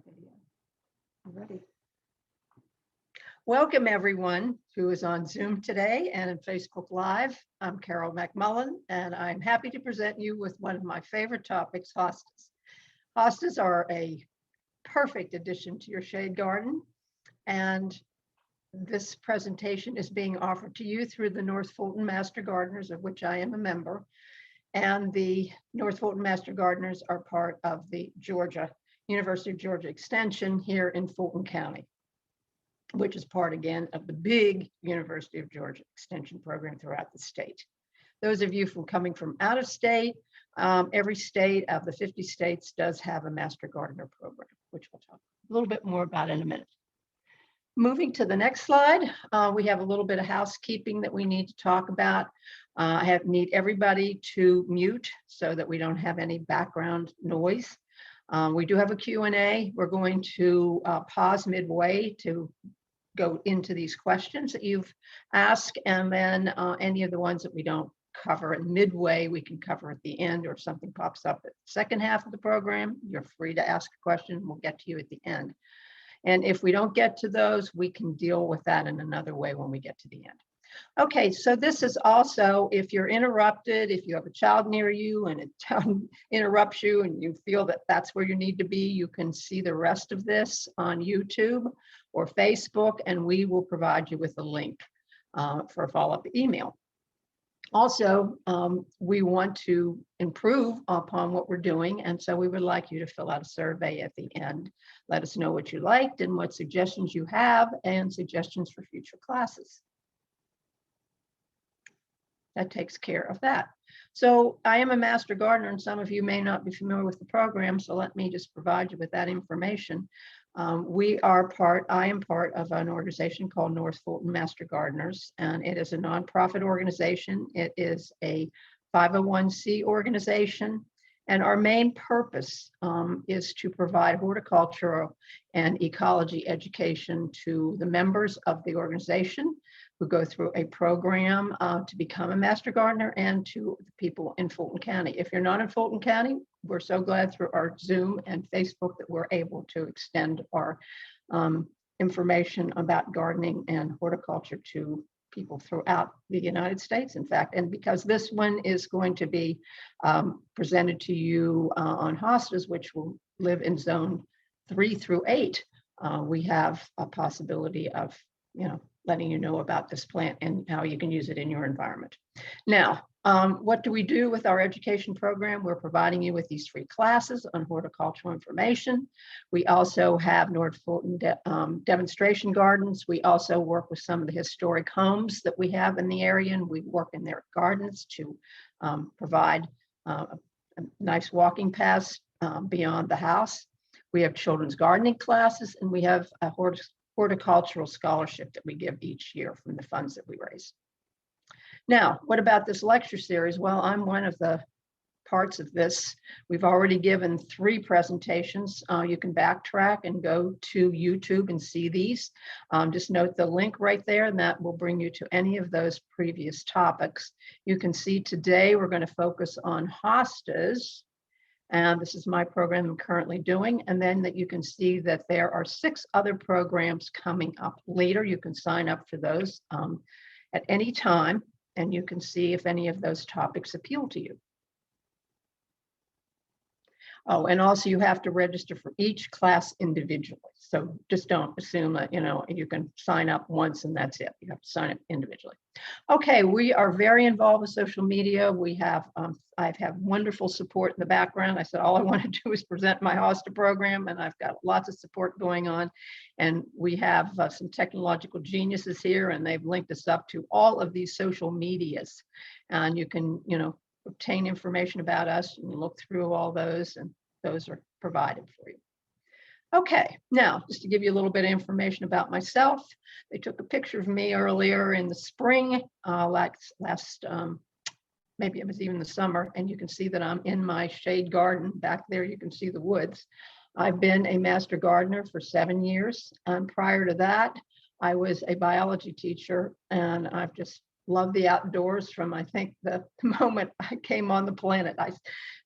video. Ready. Welcome everyone who is on Zoom today and in Facebook Live. I'm Carole MacMullan, and I'm happy to present you with one of my favorite topics, hostas. Hostas are a perfect addition to your shade garden, and this presentation is being offered to you through the North Fulton Master Gardeners, of which I am a member. And the North Fulton Master Gardeners are part of the University of Georgia Extension here in Fulton County, which is part again of the big University of Georgia Extension program throughout the state. Those of you coming from out of state, every state of the 50 states does have a Master Gardener program, which we'll talk a little bit more about in a minute. Moving to the next slide, we have a little bit of housekeeping that we need to talk about. I need everybody to mute so that we don't have any background noise. We do have a Q&A. We're going to pause midway to go into these questions that you've asked, and then any of the ones that we don't cover at midway, we can cover at the end, or if something pops up at the second half of the program, you're free to ask a question. We'll get to you at the end. And if we don't get to those, we can deal with that in another way when we get to the end. Okay, so this is also, if you're interrupted, if you have a child near you and it interrupts you and you feel that that's where you need to be, you can see the rest of this on YouTube or Facebook, and we will provide you with a link for a follow-up email. Also, we want to improve upon what we're doing, and so we would like you to fill out a survey at the end. Let us know what you liked and what suggestions you have and suggestions for future classes. That takes care of that. So I am a Master Gardener, and some of you may not be familiar with the program, so let me just provide you with that information. I am part of an organization called North Fulton Master Gardeners, and it is a nonprofit organization. It is a 501c organization, and our main purpose is to provide horticultural and ecology education to the members of the organization who go through a program to become a Master Gardener, and to the people in Fulton County. If you're not in Fulton County, we're so glad through our Zoom and Facebook that we're able to extend our information about gardening and horticulture to people throughout the United States, in fact. And because this one is going to be presented to you on hostas, which will live in zone 3 through 8, we have a possibility of, letting you know about this plant and how you can use it in your environment. Now, what do we do with our education program? We're providing you with these free classes on horticultural information. We also have North Fulton demonstration gardens. We also work with some of the historic homes that we have in the area, and we work in their gardens to provide a nice walking paths beyond the house. We have children's gardening classes, and we have a horticultural scholarship that we give each year from the funds that we raise. Now, what about this lecture series? Well, I'm one of the parts of this. We've already given 3 presentations. You can backtrack and go to YouTube and see these. Just note the link right there, and that will bring you to any of those previous topics. You can see today we're going to focus on hostas. And this is my program I'm currently doing. And then that you can see that there are 6 other programs coming up later. You can sign up for those at any time, and you can see if any of those topics appeal to you. Oh, and also you have to register for each class individually. So just don't assume that, you can sign up once and that's it. You have to sign up individually. Okay, we are very involved with social media. We have, I've had wonderful support in the background. I said, all I want to do is present my Hosta program, and I've got lots of support going on. And we have some technological geniuses here, and they've linked us up to all of these social medias. And you can, obtain information about us and look through all those, and those are provided for you. Okay, now just to give you a little bit of information about myself. They took a picture of me earlier in the spring, maybe it was even the summer, and you can see that I'm in my shade garden. Back there you can see the woods. I've been a Master Gardener for 7 years, and prior to that I was a biology teacher, and I've just loved the outdoors from, I think, the moment I came on the planet. I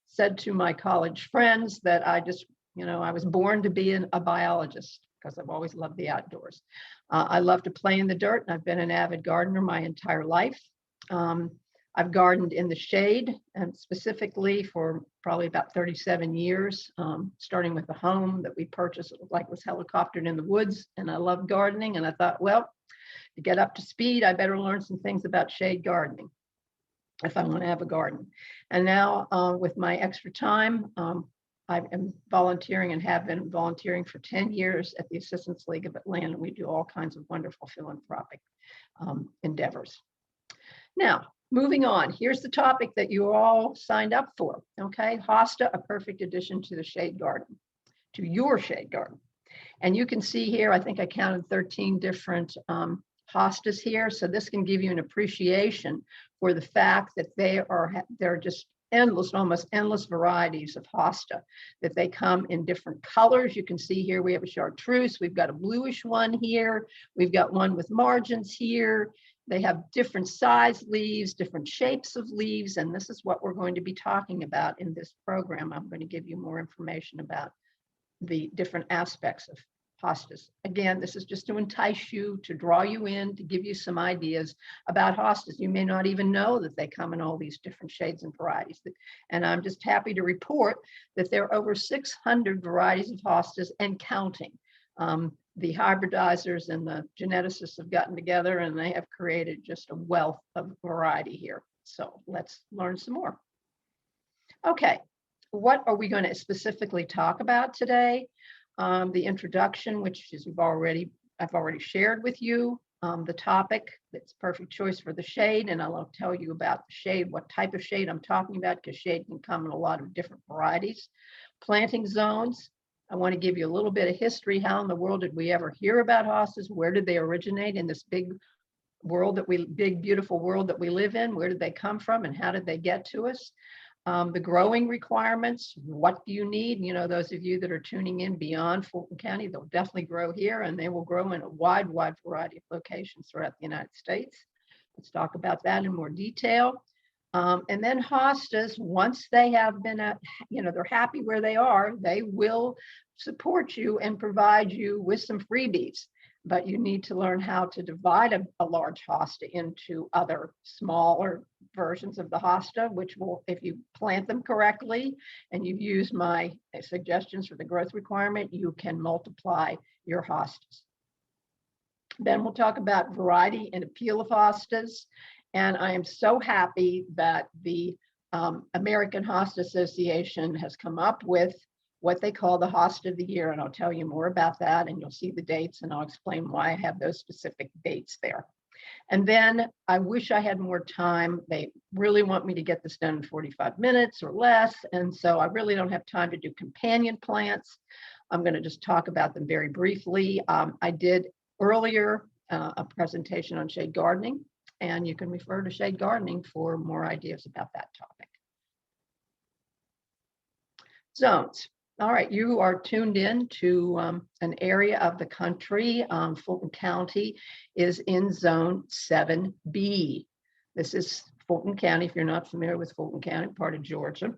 said to my college friends that I just You know, I was born to be a biologist because I've always loved the outdoors. I love to play in the dirt, and I've been an avid gardener my entire life. I've gardened in the shade, and specifically for probably about 37 years, starting with a home that we purchased, like was helicoptered in the woods, and I love gardening. And I thought, well, to get up to speed, I better learn some things about shade gardening if I want to have a garden. And now with my extra time, I am volunteering and have been volunteering for 10 years at the Assistance League of Atlanta. We do all kinds of wonderful philanthropic endeavors. Now, moving on, here's the topic that you all signed up for, okay? Hosta, a perfect addition to the shade garden, to your shade garden. And you can see here, I think I counted 13 different hostas here. So this can give you an appreciation for the fact that they're just endless, almost endless varieties of hosta, that they come in different colors. You can see here we have a chartreuse, we've got a bluish one here, we've got one with margins here. They have different size leaves, different shapes of leaves, and this is what we're going to be talking about in this program. I'm going to give you more information about the different aspects of hostas. Again, this is just to entice you, to draw you in, to give you some ideas about hostas. You may not even know that they come in all these different shades and varieties. And I'm just happy to report that there are over 600 varieties of hostas and counting. The hybridizers and the geneticists have gotten together and they have created just a wealth of variety here. So let's learn some more. Okay, what are we going to specifically talk about today? The introduction, which is I've already shared with you, the topic that's perfect choice for the shade, and I'll tell you about the shade, what type of shade I'm talking about, because shade can come in a lot of different varieties. Planting zones, I want to give you a little bit of history. How in the world did we ever hear about hostas? Where did they originate in this big beautiful world that we live in? Where did they come from and how did they get to us? The growing requirements, what do you need? You know, those of you that are tuning in beyond Fulton County, they'll definitely grow here and they will grow in a wide variety of locations throughout the United States. Let's talk about that in more detail. And then hostas, once they have been, they're happy where they are, they will support you and provide you with some freebies. But you need to learn how to divide a large hosta into other smaller versions of the hosta, which will, if you plant them correctly and you've used my suggestions for the growth requirement, you can multiply your hostas. Then we'll talk about variety and appeal of hostas. And I am so happy that the American Hosta Association has come up with what they call the Hosta of the Year, and I'll tell you more about that, and you'll see the dates, and I'll explain why I have those specific dates there. And then I wish I had more time. They really want me to get this done in 45 minutes or less, and so I really don't have time to do companion plants. I'm going to just talk about them very briefly. I did earlier a presentation on shade gardening, and you can refer to shade gardening for more ideas about that topic. Zones. All right, you are tuned in to an area of the country. Fulton County is in Zone 7B. This is Fulton County, if you're not familiar with Fulton County, part of Georgia.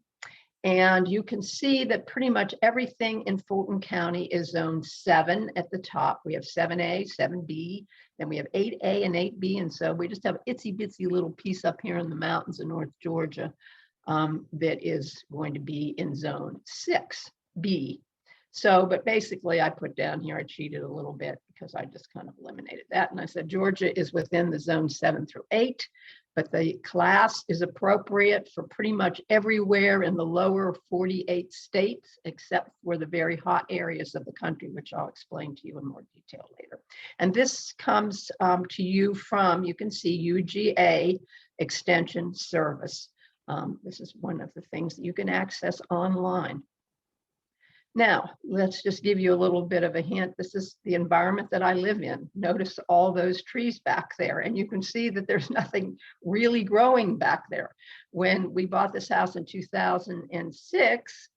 And you can see that pretty much everything in Fulton County is Zone 7 at the top. We have 7A, 7B, then we have 8A and 8B. And so we just have an itsy bitsy little piece up here in the mountains of North Georgia that is going to be in Zone 6B. So, but basically I put down here, I cheated a little bit because I just kind of eliminated that. And I said, Georgia is within the Zone 7 through 8, but the class is appropriate for pretty much everywhere in the lower 48 states, except for the very hot areas of the country, which I'll explain to you in more detail later. And this comes to you from, you can see UGA Extension Service. This is one of the things that you can access online. Now, let's just give you a little bit of a hint. This is the environment that I live in. Notice all those trees back there, and you can see that there's nothing really growing back there. When we bought this house in 2006,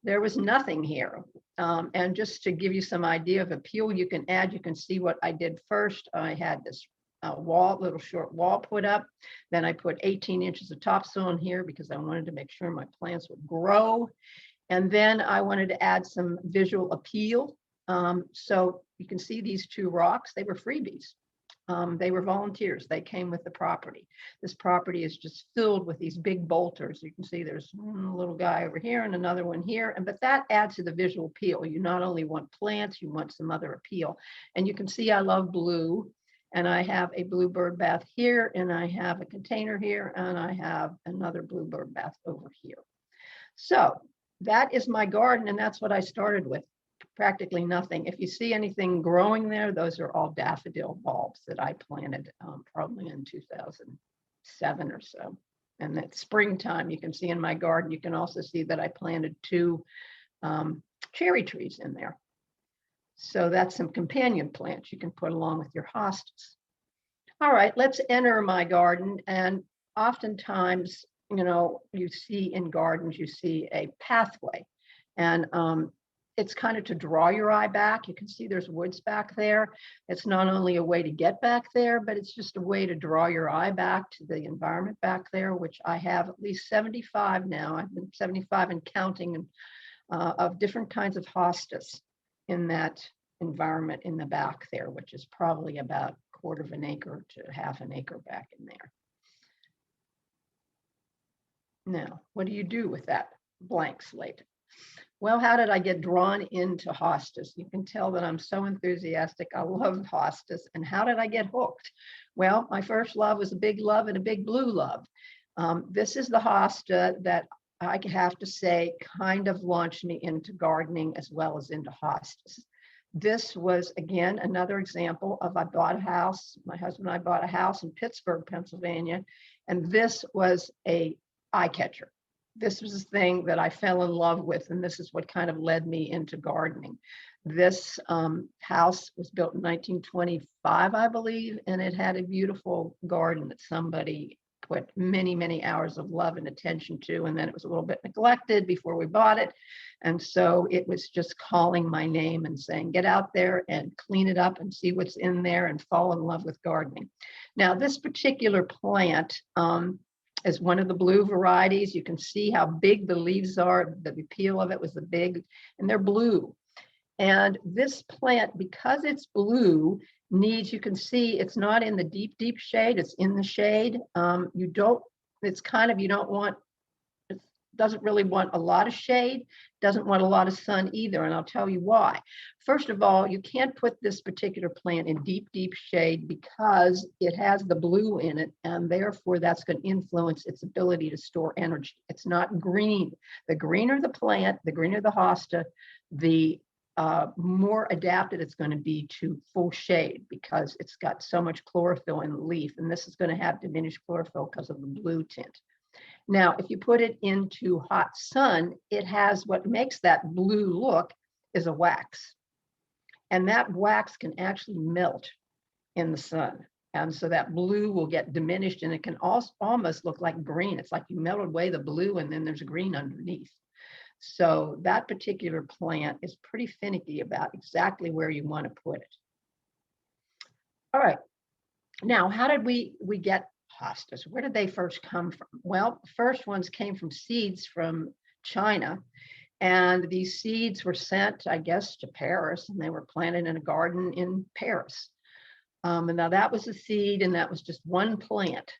there was nothing here. And just to give you some idea of appeal, you can see what I did first. I had this little short wall put up. Then I put 18 inches of topsoil in here because I wanted to make sure my plants would grow. And then I wanted to add some visual appeal. So you can see these two rocks, they were freebies. They were volunteers. They came with the property. This property is just filled with these big bolters. You can see there's a little guy over here and another one here. But that adds to the visual appeal. You not only want plants, you want some other appeal. And you can see I love blue. And I have a bluebird bath here, and I have a container here, and I have another bluebird bath over here. So that is my garden, and that's what I started with. Practically nothing. If you see anything growing there, those are all daffodil bulbs that I planted probably in 2007 or so. And that springtime, you can see in my garden, you can also see that I planted 2 cherry trees in there. So that's some companion plants you can put along with your hostas. All right, let's enter my garden. And oftentimes, you see in gardens, you see a pathway. And it's kind of to draw your eye back. You can see there's woods back there. It's not only a way to get back there, but it's just a way to draw your eye back to the environment back there, which I have at least 75 now. I've been 75 and counting of different kinds of hostas in that environment in the back there, which is probably about 1/4 of an acre to 1/2 an acre back in there. Now, what do you do with that blank slate? Well, how did I get drawn into hostas? You can tell that I'm so enthusiastic. I love hostas. And how did I get hooked? Well, my first love was a big love and a big blue love. This is the hosta that I have to say kind of launched me into gardening as well as into hostas. This was, again, another example of I bought a house. My husband and I bought a house in Pittsburgh, Pennsylvania, and this was a eye catcher. This was the thing that I fell in love with, and this is what kind of led me into gardening. This house was built in 1925, I believe, and it had a beautiful garden that somebody put many, many hours of love and attention to, and then it was a little bit neglected before we bought it. And so it was just calling my name and saying, get out there and clean it up and see what's in there and fall in love with gardening. Now, this particular plant is one of the blue varieties. You can see how big the leaves are. The peel of it was the big, and they're blue. And this plant, because it's blue, needs, you can see it's not in the deep, deep shade, it's in the shade. You don't want, it doesn't really want a lot of shade, doesn't want a lot of sun either, and I'll tell you why. First of all, you can't put this particular plant in deep, deep shade because it has the blue in it, and therefore that's going to influence its ability to store energy. It's not green. The greener the plant, the greener the hosta, the more adapted it's going to be to full shade because it's got so much chlorophyll in the leaf, and this is going to have diminished chlorophyll because of the blue tint. Now, if you put it into hot sun, it has what makes that blue look is a wax. And that wax can actually melt in the sun. And so that blue will get diminished, and it can also almost look like green. It's like you melted away the blue and then there's green underneath. So that particular plant is pretty finicky about exactly where you want to put it. All right. Now, how did we get hostas? Where did they first come from? Well, the first ones came from seeds from China. And these seeds were sent, I guess, to Paris, and they were planted in a garden in Paris. And now that was a seed, and that was just one plant.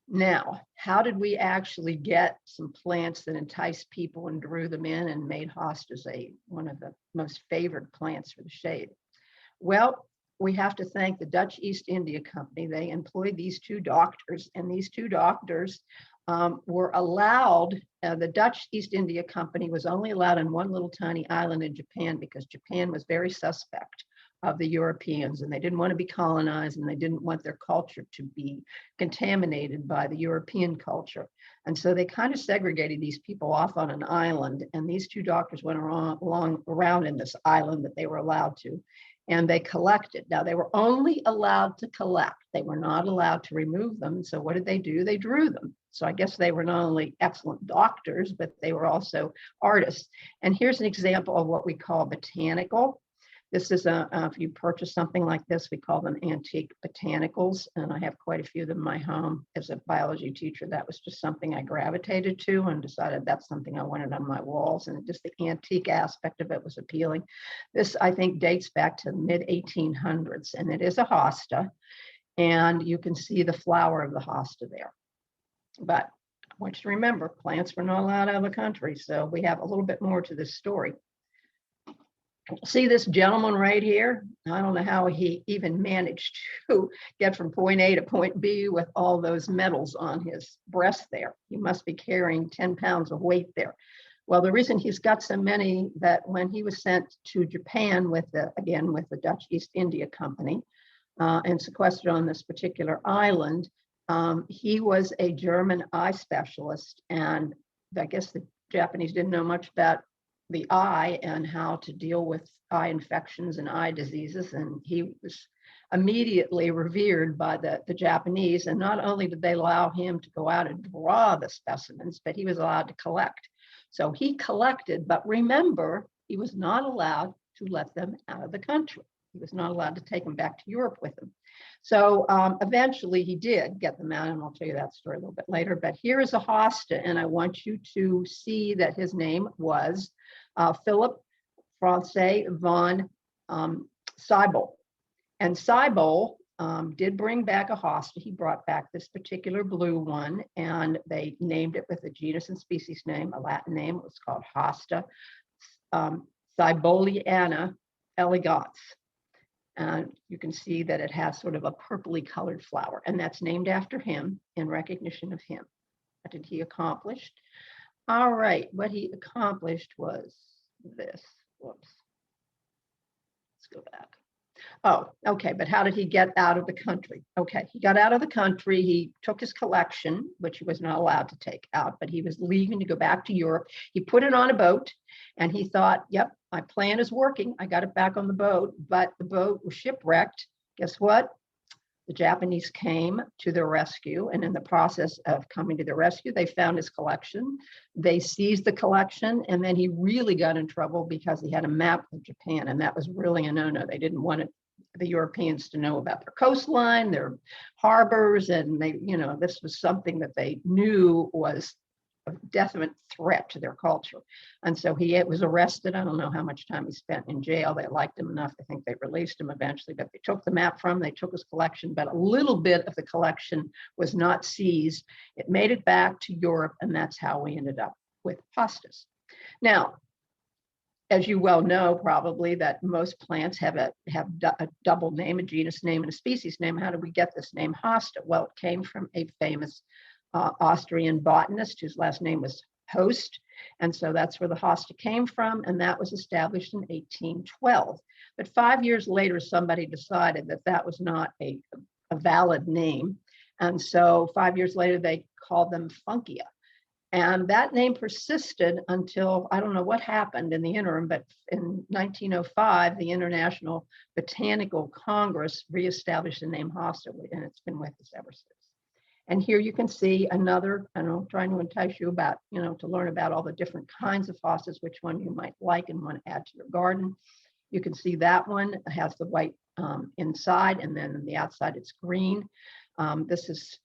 Now, how did we actually get some plants that enticed people and drew them in and made hostas one of the most favored plants for the shade? Well, we have to thank the Dutch East India Company. They employed these 2 doctors, and these 2 doctors were allowed, the Dutch East India Company was only allowed on one little tiny island in Japan because Japan was very suspect of the Europeans, and they didn't want to be colonized, and they didn't want their culture to be contaminated by the European culture. And so they kind of segregated these people off on an island, and these 2 doctors went around in this island that they were allowed to, and they collected. Now, they were only allowed to collect. They were not allowed to remove them. So what did they do? They drew them. So I guess they were not only excellent doctors, but they were also artists. And here's an example of what we call botanical. This is if you purchase something like this, we call them antique botanicals, and I have quite a few of them in my home. As a biology teacher, that was just something I gravitated to and decided that's something I wanted on my walls, and just the antique aspect of it was appealing. This, I think, dates back to the mid-1800s, and it is a hosta, and you can see the flower of the hosta there. But I want you to remember, plants were not allowed out of the country, so we have a little bit more to this story. See this gentleman right here? I don't know how he even managed to get from point A to point B with all those medals on his breast there. He must be carrying 10 pounds of weight there. Well, the reason he's got so many, that when he was sent to Japan with the Dutch East India Company and sequestered on this particular island, he was a German eye specialist, and I guess the Japanese didn't know much about the eye and how to deal with eye infections and eye diseases, and he was immediately revered by the Japanese. And not only did they allow him to go out and draw the specimens, but he was allowed to collect. So he collected, but remember, he was not allowed to let them out of the country. He was not allowed to take them back to Europe with him. So eventually he did get them out, and I'll tell you that story a little bit later. But here is a hosta, and I want you to see that his name was Philip Francois von Seibel. And Seibel did bring back a hosta. He brought back this particular blue one, and they named it with a genus and species name, a Latin name. It was called Hosta Seiboliana elegans. And you can see that it has sort of a purpley colored flower, and that's named after him in recognition of him. What did he accomplish? All right, what he accomplished was this. Whoops. Let's go back. Oh, okay, but how did he get out of the country? Okay, he got out of the country. He took his collection, which he was not allowed to take out, but he was leaving to go back to Europe. He put it on a boat, and he thought, yep, my plan is working. I got it back on the boat, but the boat was shipwrecked. Guess what? The Japanese came to their rescue, and in the process of coming to the rescue, they found his collection. They seized the collection, and then he really got in trouble because he had a map of Japan, and that was really a no-no. They didn't want the Europeans to know about their coastline, their harbors, and they, this was something that they knew was a definite threat to their culture. And so he was arrested. I don't know how much time he spent in jail. They liked him enough. I think they released him eventually, but they took the map from him, they took his collection, but a little bit of the collection was not seized. It made it back to Europe, and that's how we ended up with hostas. Now, as you well know, probably, that most plants have a double name, a genus name and a species name. How did we get this name hosta? Well, it came from a famous Austrian botanist whose last name was Host. And so that's where the hosta came from, and that was established in 1812. But 5 years later, somebody decided that that was not a valid name. And so 5 years later, they called them Funkia. And that name persisted until, I don't know what happened in the interim, but in 1905, the International Botanical Congress reestablished the name hosta, and it's been with us ever since. And here you can see another, trying to entice you about, to learn about all the different kinds of hostas, which one you might like and want to add to your garden. You can see that one has the white inside, and then on the outside it's green. This is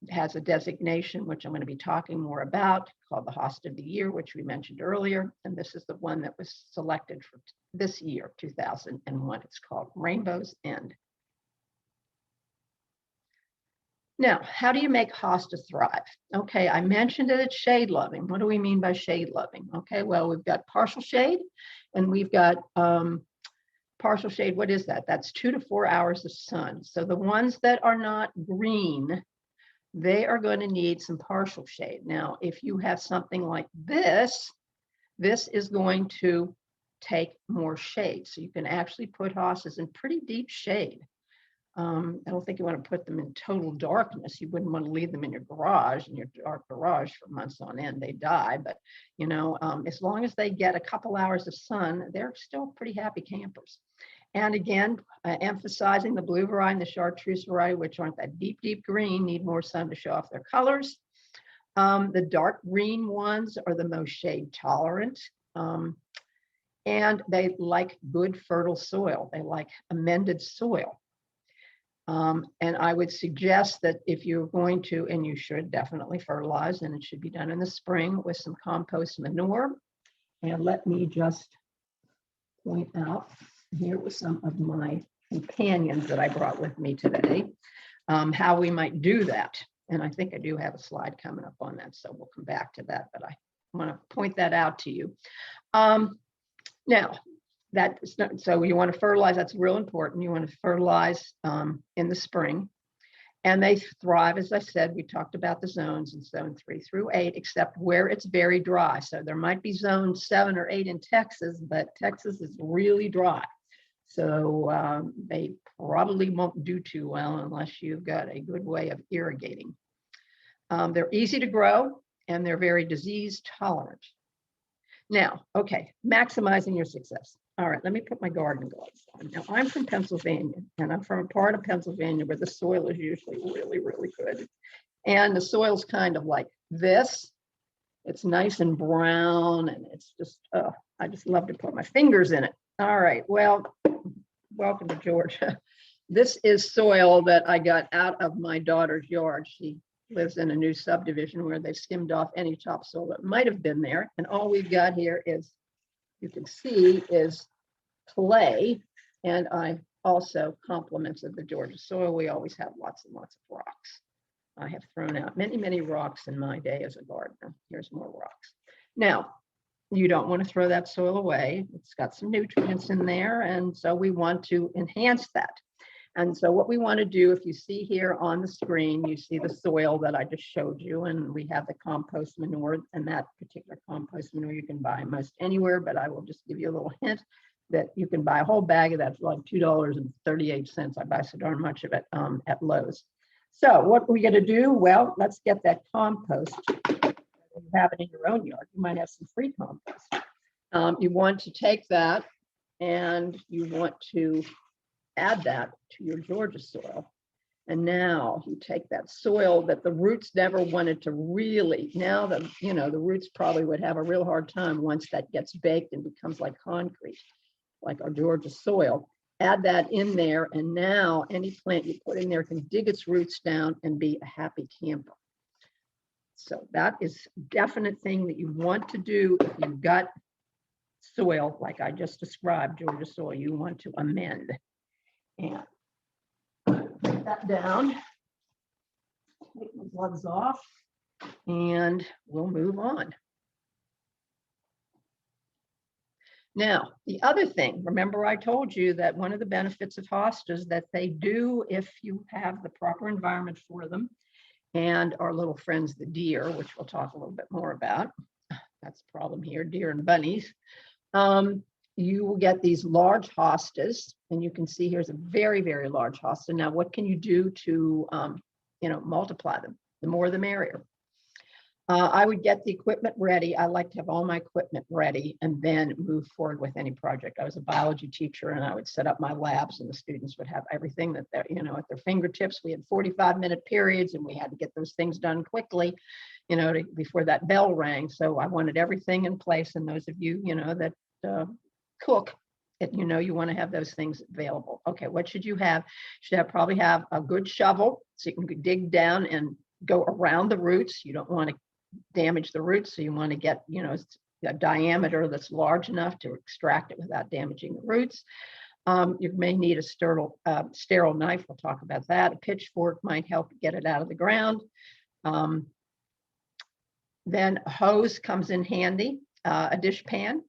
has a designation, which I'm going to be talking more about, called the Hosta of the Year, which we mentioned earlier. And this is the one that was selected for this year, 2001. It's called Rainbow's End. Now, how do you make hosta thrive? Okay, I mentioned that it's shade loving. What do we mean by shade loving? Okay, well, we've got partial shade, and we've got partial shade. What is that? That's 2 to 4 hours of sun. So the ones that are not green, they are going to need some partial shade. Now, if you have something like this, this is going to take more shade. So you can actually put hostas in pretty deep shade. I don't think you want to put them in total darkness. You wouldn't want to leave them in your garage, in your dark garage for months on end. They die. But, as long as they get a couple hours of sun, they're still pretty happy campers. And again, emphasizing the blue variety and the chartreuse variety, which aren't that deep, deep green, need more sun to show off their colors. The dark green ones are the most shade tolerant. and they like good fertile soil. They like amended soil. And I would suggest that if you're going to, and you should definitely fertilize, and it should be done in the spring with some compost manure. And let me just point out, here was some of my companions that I brought with me today, how we might do that. And I think I do have a slide coming up on that, so we'll come back to that, but I want to point that out to you. Now, that's not, so you want to fertilize, that's real important. You want to fertilize in the spring. And they thrive, as I said, we talked about the zones in zone 3 through 8, except where it's very dry. So there might be zone 7 or 8 in Texas, but Texas is really dry. So they probably won't do too well unless you've got a good way of irrigating. They're easy to grow and they're very disease tolerant. Now, okay, maximizing your success. All right, let me put my garden gloves on. Now, I'm from Pennsylvania, and I'm from a part of Pennsylvania where the soil is usually really, really good. And the soil's kind of like this. It's nice and brown, and it's just, I just love to put my fingers in it. All right, well, welcome to Georgia. This is soil that I got out of my daughter's yard. She lives in a new subdivision where they've skimmed off any topsoil that might have been there. And all we've got here is, you can see, is clay. And I also complimented the Georgia soil. We always have lots and lots of rocks. I have thrown out many, many rocks in my day as a gardener. Here's more rocks. Now, you don't want to throw that soil away. It's got some nutrients in there. And so we want to enhance that. And so what we want to do, if you see here on the screen, you see the soil that I just showed you, and we have the compost manure, and that particular compost manure you can buy most anywhere, but I will just give you a little hint that you can buy a whole bag of that for like $2.38. I buy so darn much of it at Lowe's. So what are we going to do? Well, let's get that compost. If you have it in your own yard, you might have some free compost. You want to take that and you want to add that to your Georgia soil. And now you take that soil that the roots never wanted to really, now that, you know, the roots probably would have a real hard time once that gets baked and becomes like concrete, like our Georgia soil. Add that in there, and now any plant you put in there can dig its roots down and be a happy camper. So that is a definite thing that you want to do if you've got soil like I just described, Georgia soil, you want to amend. And put that down, take my gloves off, and we'll move on. Now, the other thing, remember I told you that one of the benefits of hostas that they do if you have the proper environment for them, and our little friends, the deer, which we'll talk a little bit more about. That's the problem here, deer and bunnies. You will get these large hostas, and you can see here's a very, very large hosta. Now, what can you do to, multiply them? The more, the merrier. I would get the equipment ready. I like to have all my equipment ready and then move forward with any project. I was a biology teacher, and I would set up my labs, and the students would have everything that they're, at their fingertips. We had 45-minute periods, and we had to get those things done quickly, before that bell rang. So I wanted everything in place. And those of you, that cook, you want to have those things available. Okay, what should you have? You should probably have a good shovel so you can dig down and go around the roots. You don't want to damage the roots, so you want to get a diameter that's large enough to extract it without damaging the roots. You may need a sterile knife. We'll talk about that. A pitchfork might help get it out of the ground. Then a hose comes in handy, a dish pan,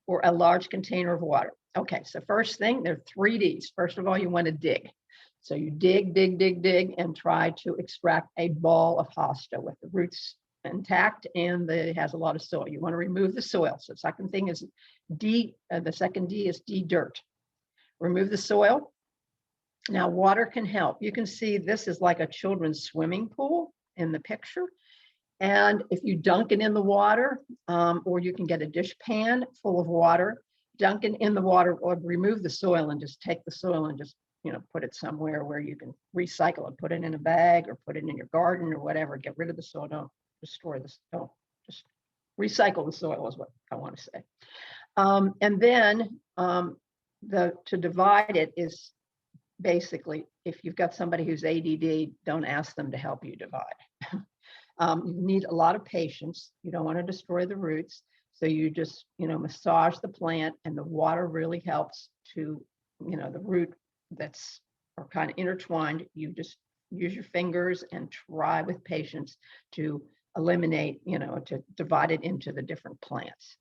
or a large container of water. Okay, so first thing, there are 3 Ds. First of all, you want to dig. So you dig, dig, dig, dig, and try to extract a ball of hosta with the roots intact, and it has a lot of soil. You want to remove the soil. So the second thing is D, the second D is de-dirt. Remove the soil. Now water can help. You can see this is like a children's swimming pool in the picture. And if you dunk it in the water, or you can get a dish pan full of water, dunk it in the water, or remove the soil and just take the soil and just, put it somewhere where you can recycle it, put it in a bag or put it in your garden or whatever. Get rid of the soil, don't destroy the soil, just recycle the soil is what I want to say. And then to divide it is basically, if you've got somebody who's ADD, don't ask them to help you divide. You need a lot of patience. You don't want to destroy the roots. So you just, massage the plant, and the water really helps to, the root that's are kind of intertwined. You just use your fingers and try with patience to eliminate, to divide it into the different plants.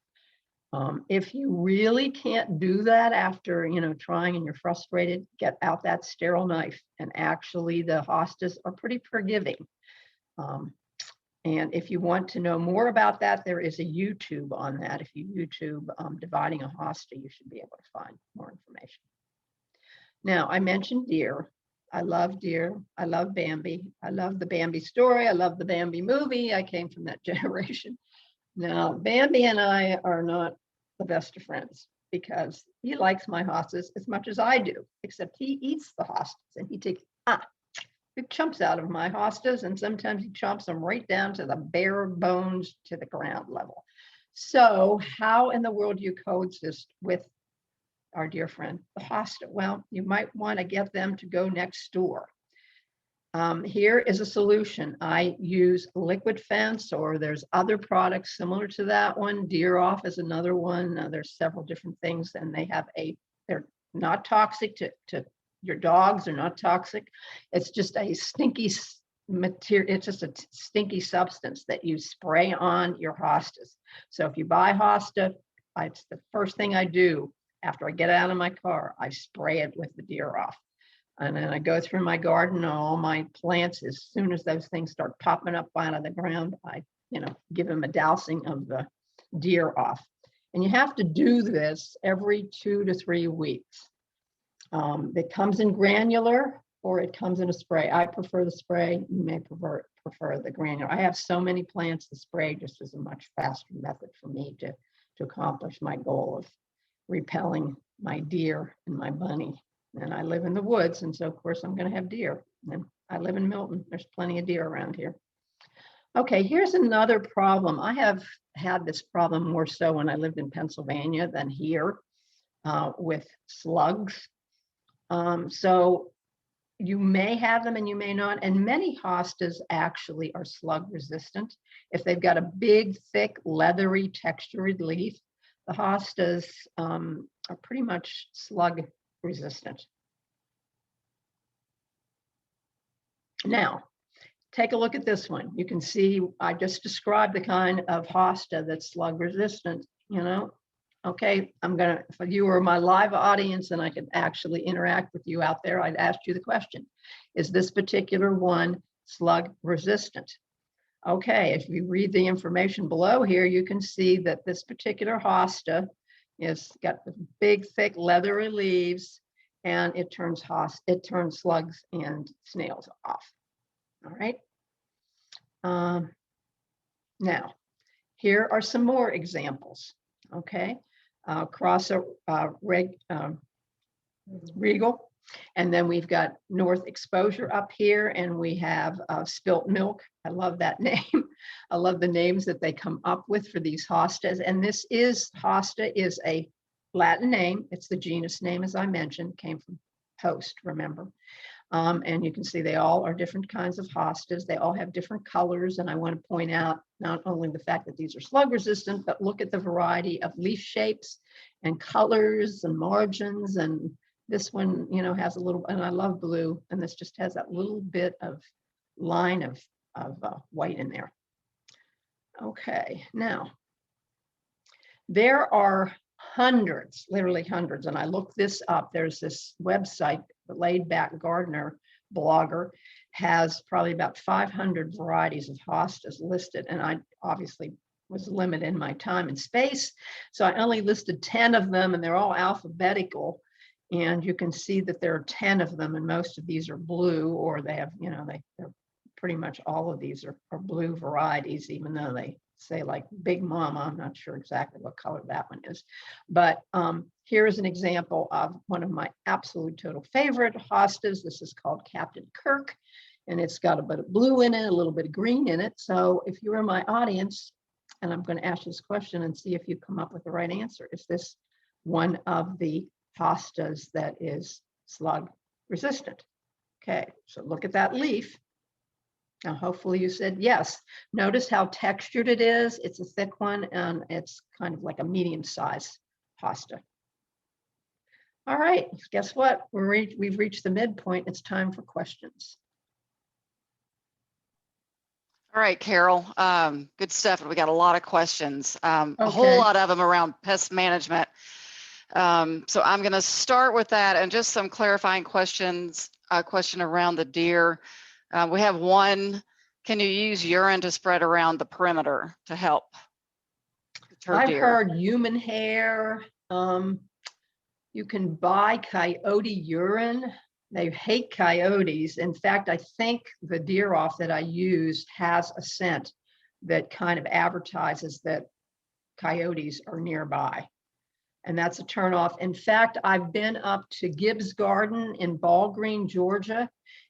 If you really can't do that after, trying and you're frustrated, get out that sterile knife. And actually the hostas are pretty forgiving. And if you want to know more about that, there is a YouTube on that. If you YouTube dividing a hosta, you should be able to find more information. Now, I mentioned deer. I love deer. I love Bambi. I love the Bambi story. I love the Bambi movie. I came from that generation. Now, Bambi and I are not the best of friends because he likes my hostas as much as I do, except he eats the hostas and he takes big chumps out of my hostas, and sometimes he chomps them right down to the bare bones to the ground level. So how in the world do you coexist with our dear friend, the hosta? Well, you might want to get them to go next door. Here is a solution. I use liquid fence, or there's other products similar to that one. Deer Off is another one. There's several different things, and they're not toxic to your dogs. Are not toxic. It's just a stinky material. It's just a stinky substance that you spray on your hostas. So if you buy hosta, it's the first thing I do after I get out of my car. I spray it with the Deer Off. And then I go through my garden, all my plants. As soon as those things start popping up out of the ground, I, give them a dousing of the Deer Off. And you have to do this every 2 to 3 weeks. It comes in granular or it comes in a spray. I prefer the spray. You may prefer the granular. I have so many plants, the spray just is a much faster method for me to accomplish my goal of repelling my deer and my bunny. And I live in the woods, and so of course I'm going to have deer. And I live in Milton. There's plenty of deer around here. Okay, here's another problem. I have had this problem more so when I lived in Pennsylvania than here with slugs. So you may have them and you may not. And many hostas actually are slug resistant. If they've got a big, thick, leathery, textured leaf, the hostas are pretty much slug resistant. Now, take a look at this one. You can see I just described the kind of hosta that's slug resistant, Okay, if you were my live audience and I could actually interact with you out there, I'd ask you the question, is this particular one slug resistant? Okay, if you read the information below here, you can see that this particular hosta is got the big, thick, leathery leaves, and it turns slugs and snails off. All right. Now, here are some more examples. Okay, Crosser Regal, and then we've got North Exposure up here, and we have Spilt Milk. I love that name. I love the names that they come up with for these hostas. And hosta is a Latin name. It's the genus name, as I mentioned, came from host, remember. And you can see they all are different kinds of hostas. They all have different colors. And I want to point out not only the fact that these are slug resistant, but look at the variety of leaf shapes and colors and margins. And this one, has a little, and I love blue, and this just has that little bit of line of white in there. Okay, now, there are hundreds, literally hundreds, and I looked this up. There's this website, the Laid Back Gardener blogger, has probably about 500 varieties of hostas listed, and I obviously was limited in my time and space, so I only listed 10 of them, and they're all alphabetical. And you can see that there are 10 of them, and most of these are blue, or they have, they're pretty much all of these are blue varieties, even though they say like Big Mama. I'm not sure exactly what color that one is. But here is an example of one of my absolute total favorite hostas. This is called Captain Kirk, and it's got a bit of blue in it, a little bit of green in it. So if you were my audience, and I'm going to ask you this question and see if you come up with the right answer. Is this one of the hostas that is slug resistant? Okay, so look at that leaf. Now, hopefully you said yes. Notice how textured it is. It's a thick one, and it's kind of like a medium-sized hosta. All right, guess what? We've reached the midpoint. It's time for questions. All right, Carole, good stuff. We got a lot of questions, a whole Okay. lot of them around pest management. So I'm going to start with that and just some clarifying questions. A question around the deer. We have one, can you use urine to spread around the perimeter to help deter I've deer? heard human hair. You can buy coyote urine. They hate coyotes. In fact, I think the deer off that I used has a scent that kind of advertises that coyotes are nearby. And that's a turnoff. In fact, I've been up to Gibbs Garden in Ball Green, Georgia,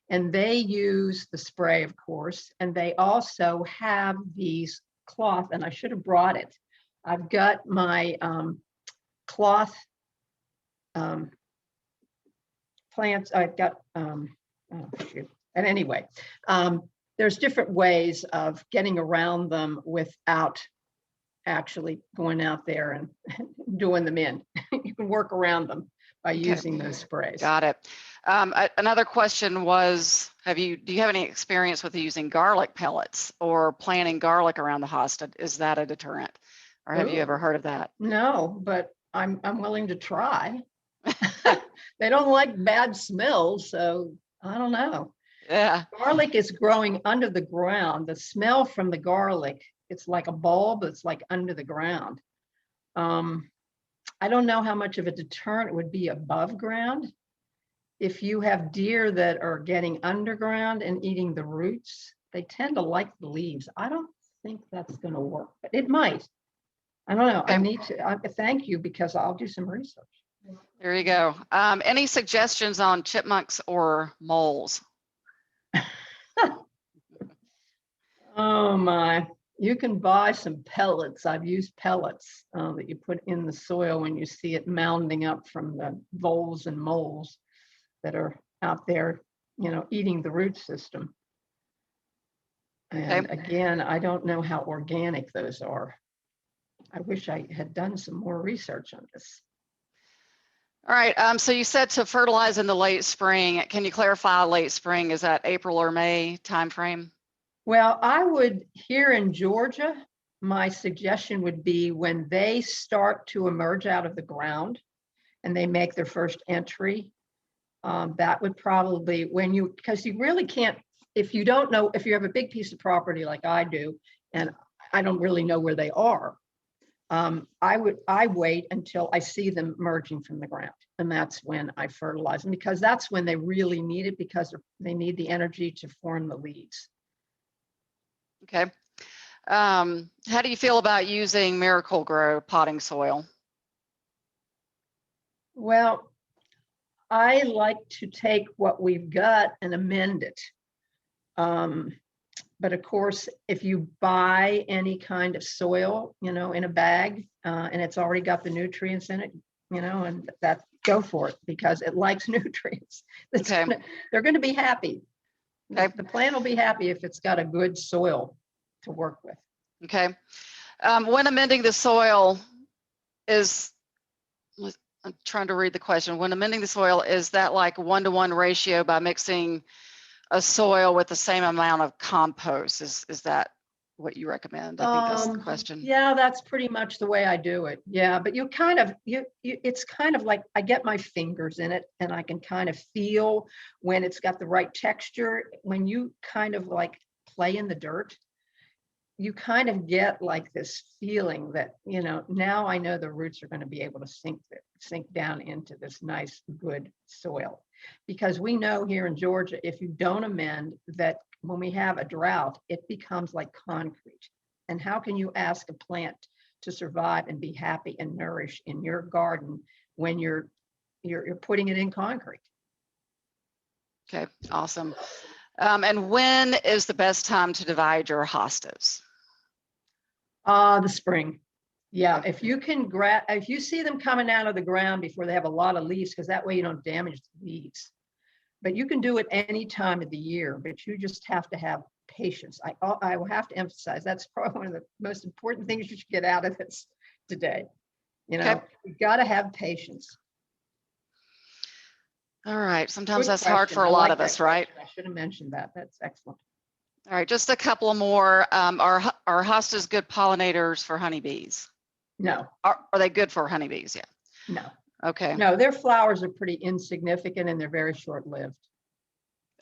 and they use the spray, of course, and they also have these cloth, and I should have brought it. I've got my cloth plants. I've got, oh shoot. And anyway, there's different ways of getting around them without actually going out there and doing them in. You can work around them by using those sprays. Got it. Another question was, do you have any experience with using garlic pellets or planting garlic around the hosta? Is that a deterrent? Or have you ever heard of that? No, but I'm willing to try. They don't like bad smells, so I don't know. Yeah. Garlic is growing under the ground. The smell from the garlic, it's like a bulb, it's like under the ground. I don't know how much of a deterrent it would be above ground. If you have deer that are getting underground and eating the roots, they tend to like the leaves. I don't think that's going to work, but it might. I don't know. I need to thank you because I'll do some research. There you go. Any suggestions on chipmunks or moles? Oh my. You can buy some pellets. I've used pellets that you put in the soil when you see it mounding up from the voles and moles that are out there, you know, eating the root system. And again, I don't know how organic those are. I wish I had done some more research on this. All right, so you said to fertilize in the late spring. Can you clarify late spring? Is that April or May timeframe? Well, I would, here in Georgia, my suggestion would be when they start to emerge out of the ground and they make their first entry, that would probably, when you, because you really can't, if you don't know, if you have a big piece of property like I do, and I don't really know where they are, I wait until I see them emerging from the ground, and that's when I fertilize them, because that's when they really need it, because they need the energy to form the leaves. Okay. How do you feel about using Miracle-Gro potting soil? Well, I like to take what we've got and amend it. But of course, if you buy any kind of soil, you know, in a bag, and it's already got the nutrients in it, you know, and that, go for it, because it likes nutrients. Okay. They're going to be happy. Okay. The plant will be happy if it's got a good soil to work with. Okay. When amending the soil is, I'm trying to read the question. When amending the soil, is that like 1-to-1 ratio by mixing a soil with the same amount of compost? Is that what you recommend? I think that's the question. Yeah, that's pretty much the way I do it. Yeah, but you kind of, it's kind of like I get my fingers in it and I can kind of feel when it's got the right texture. When you kind of like play in the dirt, you kind of get like this feeling that, you know, now I know the roots are going to be able to sink down into this nice, good soil. Because we know here in Georgia, if you don't amend, that when we have a drought, it becomes like concrete. And how can you ask a plant to survive and be happy and nourish in your garden when you're putting it in concrete? Okay, awesome. And when is the best time to divide your hostas? The spring. Yeah, if you can if you see them coming out of the ground before they have a lot of leaves, because that way you don't damage the leaves. But you can do it any time of the year, but you just have to have patience. I will have to emphasize that's probably one of the most important things you should get out of this today. You know, Okay. you've got to have patience. All right. Sometimes Good that's hard question. for a I lot like of that us, right? question. I should have mentioned that. That's excellent. All right. Just a couple more. Are hostas good pollinators for honeybees? No, Are they good for honeybees? Yeah. no, Okay. no. Their flowers are pretty insignificant and they're very short-lived.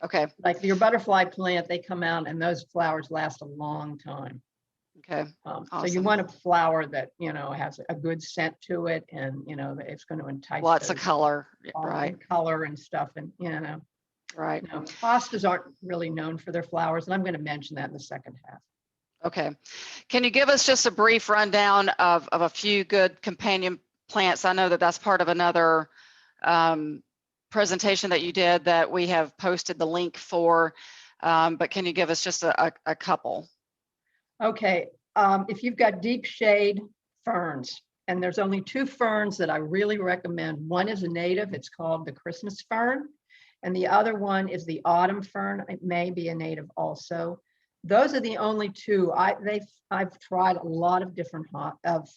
Okay. Like your butterfly plant, they come out and those flowers last a long time. Okay. So you Awesome. want a flower that, you know, has a good scent to it and, you know, it's going to entice Lots of those color. pollen Right. and color and stuff. And, you know, Right. hostas aren't really known for their flowers. And I'm going to mention that in the second half. Okay. Can you give us just a brief rundown of a few good companion plants? I know that that's part of another presentation that you did that we have posted the link for, but can you give us just a couple? Okay. If you've got deep shade ferns, and there's only two ferns that I really recommend. One is a native, it's called the Christmas fern. And the other one is the autumn fern. It may be a native also. Those are the only two. I've tried a lot of different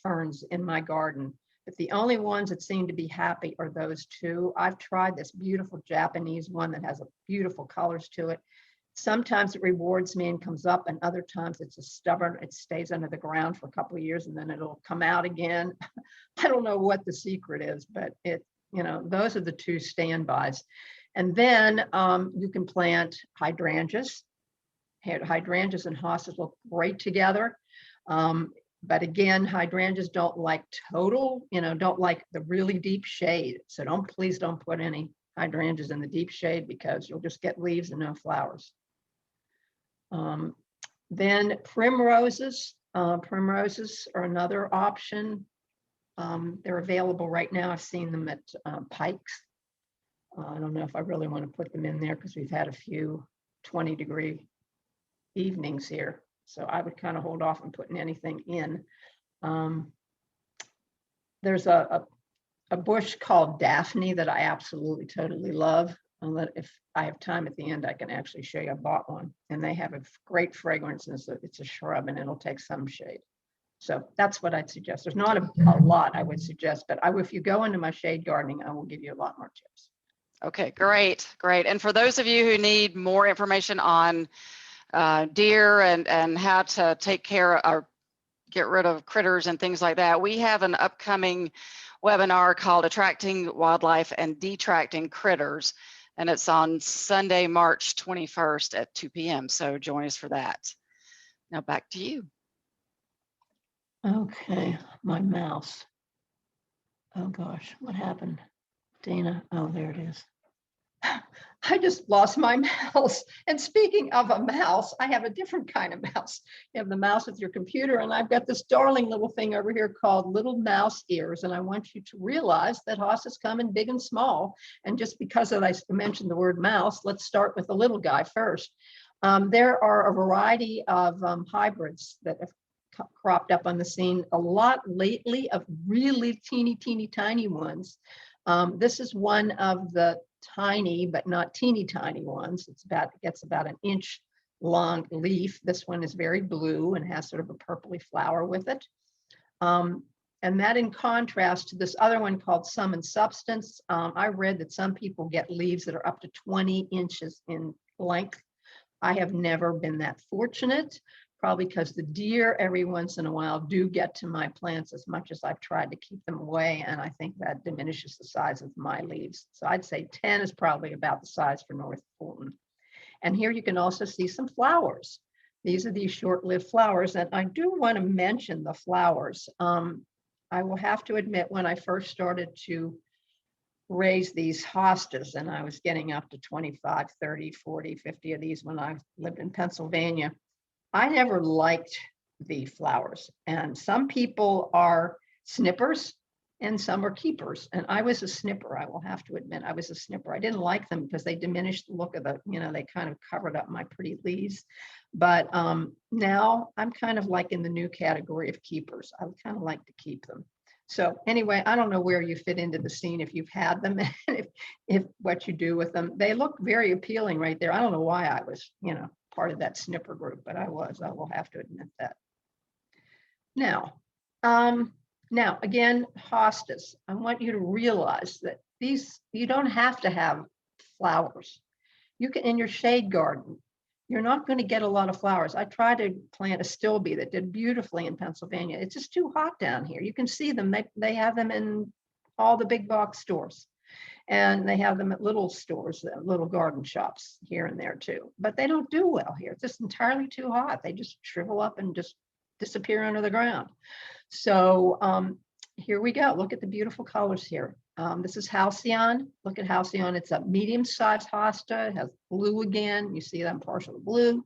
ferns in my garden, but the only ones that seem to be happy are those two. I've tried this beautiful Japanese one that has beautiful colors to it. Sometimes it rewards me and comes up, and other times it's a stubborn, it stays under the ground for a couple of years and then it'll come out again. I don't know what the secret is, but those are the two standbys. And then you can plant hydrangeas. Hydrangeas and hostas look great together. But again, hydrangeas don't like don't like the really deep shade. So please don't put any hydrangeas in the deep shade because you'll just get leaves and no flowers. Then primroses. Primroses are another option. They're available right now. I've seen them at Pikes. I don't know if I really want to put them in there because we've had a few 20-degree evenings here. So I would kind of hold off on putting anything in. There's a bush called Daphne that I absolutely totally love. If I have time at the end, I can actually show you. I bought one and they have a great fragrance and it's a shrub and it'll take some shade. So that's what I'd suggest. There's not a lot I would suggest, but if you go into my shade gardening, I will give you a lot more tips. Okay, great. And for those of you who need more information on deer and how to take care or get rid of critters and things like that, we have an upcoming webinar called Attracting Wildlife and Detracting Critters, and it's on Sunday, March 21st at 2 p.m. So join us for that. Now back to you. Okay, my mouse. Oh gosh, what happened? Dana, oh, there it is. I just lost my mouse. And speaking of a mouse, I have a different kind of mouse. You have the mouse with your computer, and I've got this darling little thing over here called little mouse ears. And I want you to realize that hostas come in big and small. And just because I mentioned the word mouse, let's start with the little guy first. There are a variety of hybrids that have cropped up on the scene a lot lately of really teeny tiny ones. This is one of the tiny but not teeny tiny ones. It gets about an inch long leaf. This one is very blue and has sort of a purpley flower with it. And that in contrast to this other one called Sum and Substance. I read that some people get leaves that are up to 20 inches in length. I have never been that fortunate, probably because the deer every once in a while do get to my plants as much as I've tried to keep them away. And I think that diminishes the size of my leaves. So I'd say 10 is probably about the size for North Fulton. And here you can also see some flowers. These are these short-lived flowers. And I do want to mention the flowers. I will have to admit, when I first started to raise these hostas, and I was getting up to 25, 30, 40, 50 of these when I lived in Pennsylvania, I never liked the flowers. And some people are snippers and some are keepers. And I was a snipper. I will have to admit, I was a snipper. I didn't like them because they diminished the look of the, they kind of covered up my pretty leaves. But now I'm kind of like in the new category of keepers. I would kind of like to keep them. So anyway, I don't know where you fit into the scene if you've had them and if what you do with them. They look very appealing right there. I don't know why I was, part of that snipper group, but I was. I will have to admit that. Now, again, hostas. I want you to realize that you don't have to have flowers. You can, in your shade garden, you're not going to get a lot of flowers. I tried to plant a stilbe that did beautifully in Pennsylvania. It's just too hot down here. You can see them. They have them in all the big box stores. And they have them at little stores, little garden shops here and there too. But they don't do well here. It's just entirely too hot. They just shrivel up and just disappear under the ground. So here we go. Look at the beautiful colors here. This is Halcyon. Look at Halcyon. It's a medium-sized hosta. It has blue again. You see that partial blue.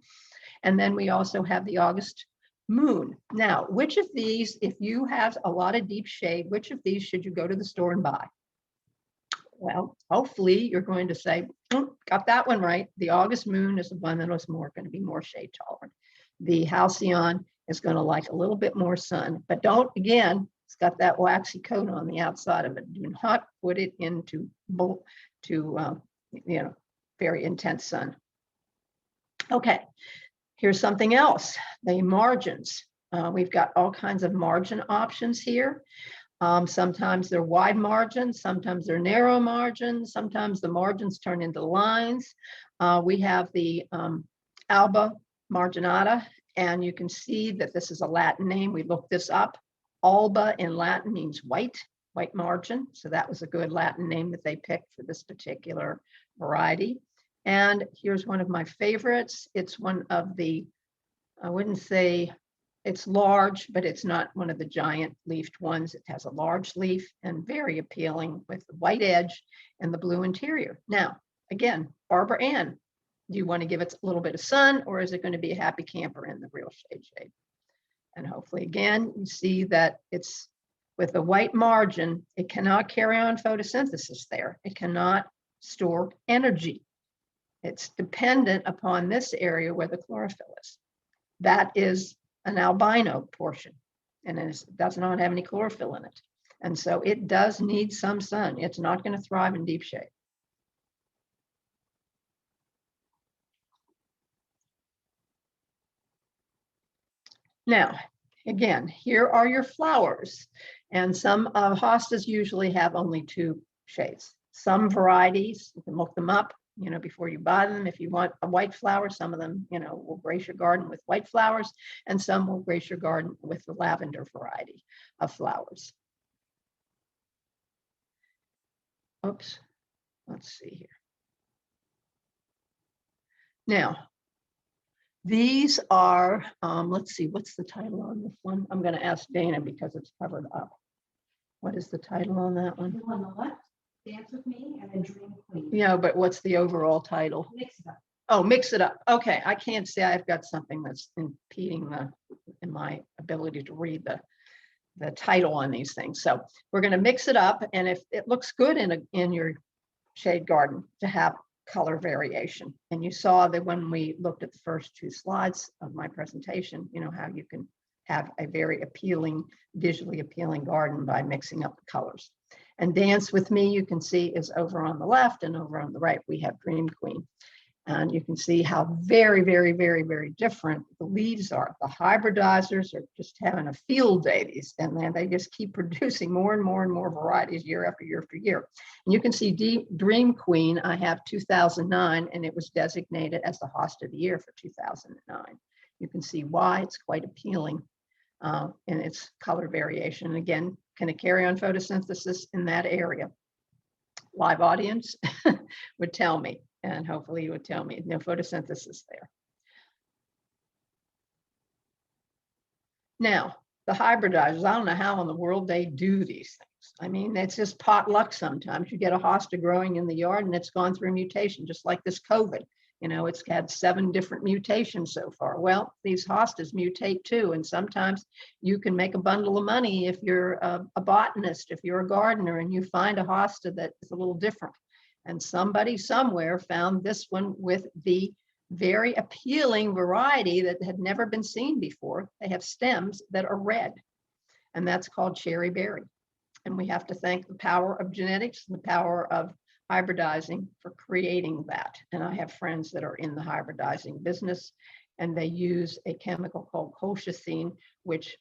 And then we also have the August moon. Now, which of these, if you have a lot of deep shade, which of these should you go to the store and buy? Well, hopefully you're going to say, got that one right. The August moon is the one that is going to be more shade tolerant. The Halcyon is going to like a little bit more sun, but don't, again, it's got that waxy coat on the outside of it. Do not put it into very intense sun. Okay, here's something else, the margins. We've got all kinds of margin options here. Sometimes they're wide margins, sometimes they're narrow margins, sometimes the margins turn into lines. We have the Alba Marginata, and you can see that this is a Latin name. We looked this up. Alba in Latin means white margin. So that was a good Latin name that they picked for this particular variety. And here's one of my favorites. It's one of the, I wouldn't say it's large, but it's not one of the giant leafed ones. It has a large leaf and very appealing with the white edge and the blue interior. Now, again, Barbara Ann, do you want to give it a little bit of sun, or is it going to be a happy camper in the real shade? And hopefully, again, you see that it's with a white margin, it cannot carry on photosynthesis there. It cannot store energy. It's dependent upon this area where the chlorophyll is. That is an albino portion, and it does not have any chlorophyll in it. And so it does need some sun. It's not going to thrive in deep shade. Now, again, here are your flowers. And some hostas usually have only two shades. Some varieties, you can look them up, before you buy them. If you want a white flower, some of them, will grace your garden with white flowers, and some will grace your garden with the lavender variety of flowers. Oops, let's see here. Now, these are, let's see, what's the title on this one? I'm going to ask Dana because it's covered up. What is the title on that one? On the left, Dance With Me, and then Dream Queen. Yeah, but what's the overall title? Mix it up. Oh, Mix It Up. Okay, I can't say I've got something that's impeding in my ability to read the title on these things. So we're going to mix it up, and if it looks good in your shade garden to have color variation. And you saw that when we looked at the first two slides of my presentation, how you can have a very appealing, visually appealing garden by mixing up the colors. And Dance With Me, you can see, is over on the left, and over on the right, we have Dream Queen. And you can see how very, very, very, very different the leaves are. The hybridizers are just having a field day, and then they just keep producing more and more and more varieties year after year after year. And you can see Dream Queen, I have 2009, and it was designated as the Hosta of the Year for 2009. You can see why it's quite appealing in its color variation. And again, can it carry on photosynthesis in that area? Live audience would tell me. And hopefully you would tell me no photosynthesis there. Now, the hybridizers, I don't know how in the world they do these things. I mean, it's just pot luck sometimes. You get a hosta growing in the yard and it's gone through mutation, just like this COVID. You know, it's had 7 different mutations so far. Well, these hostas mutate too. And sometimes you can make a bundle of money if you're a botanist, if you're a gardener, and you find a hosta that is a little different. And somebody somewhere found this one with the very appealing variety that had never been seen before. They have stems that are red, and that's called cherry berry. And we have to thank the power of genetics and the power of hybridizing for creating that. And I have friends that are in the hybridizing business, and they use a chemical called colchicine, which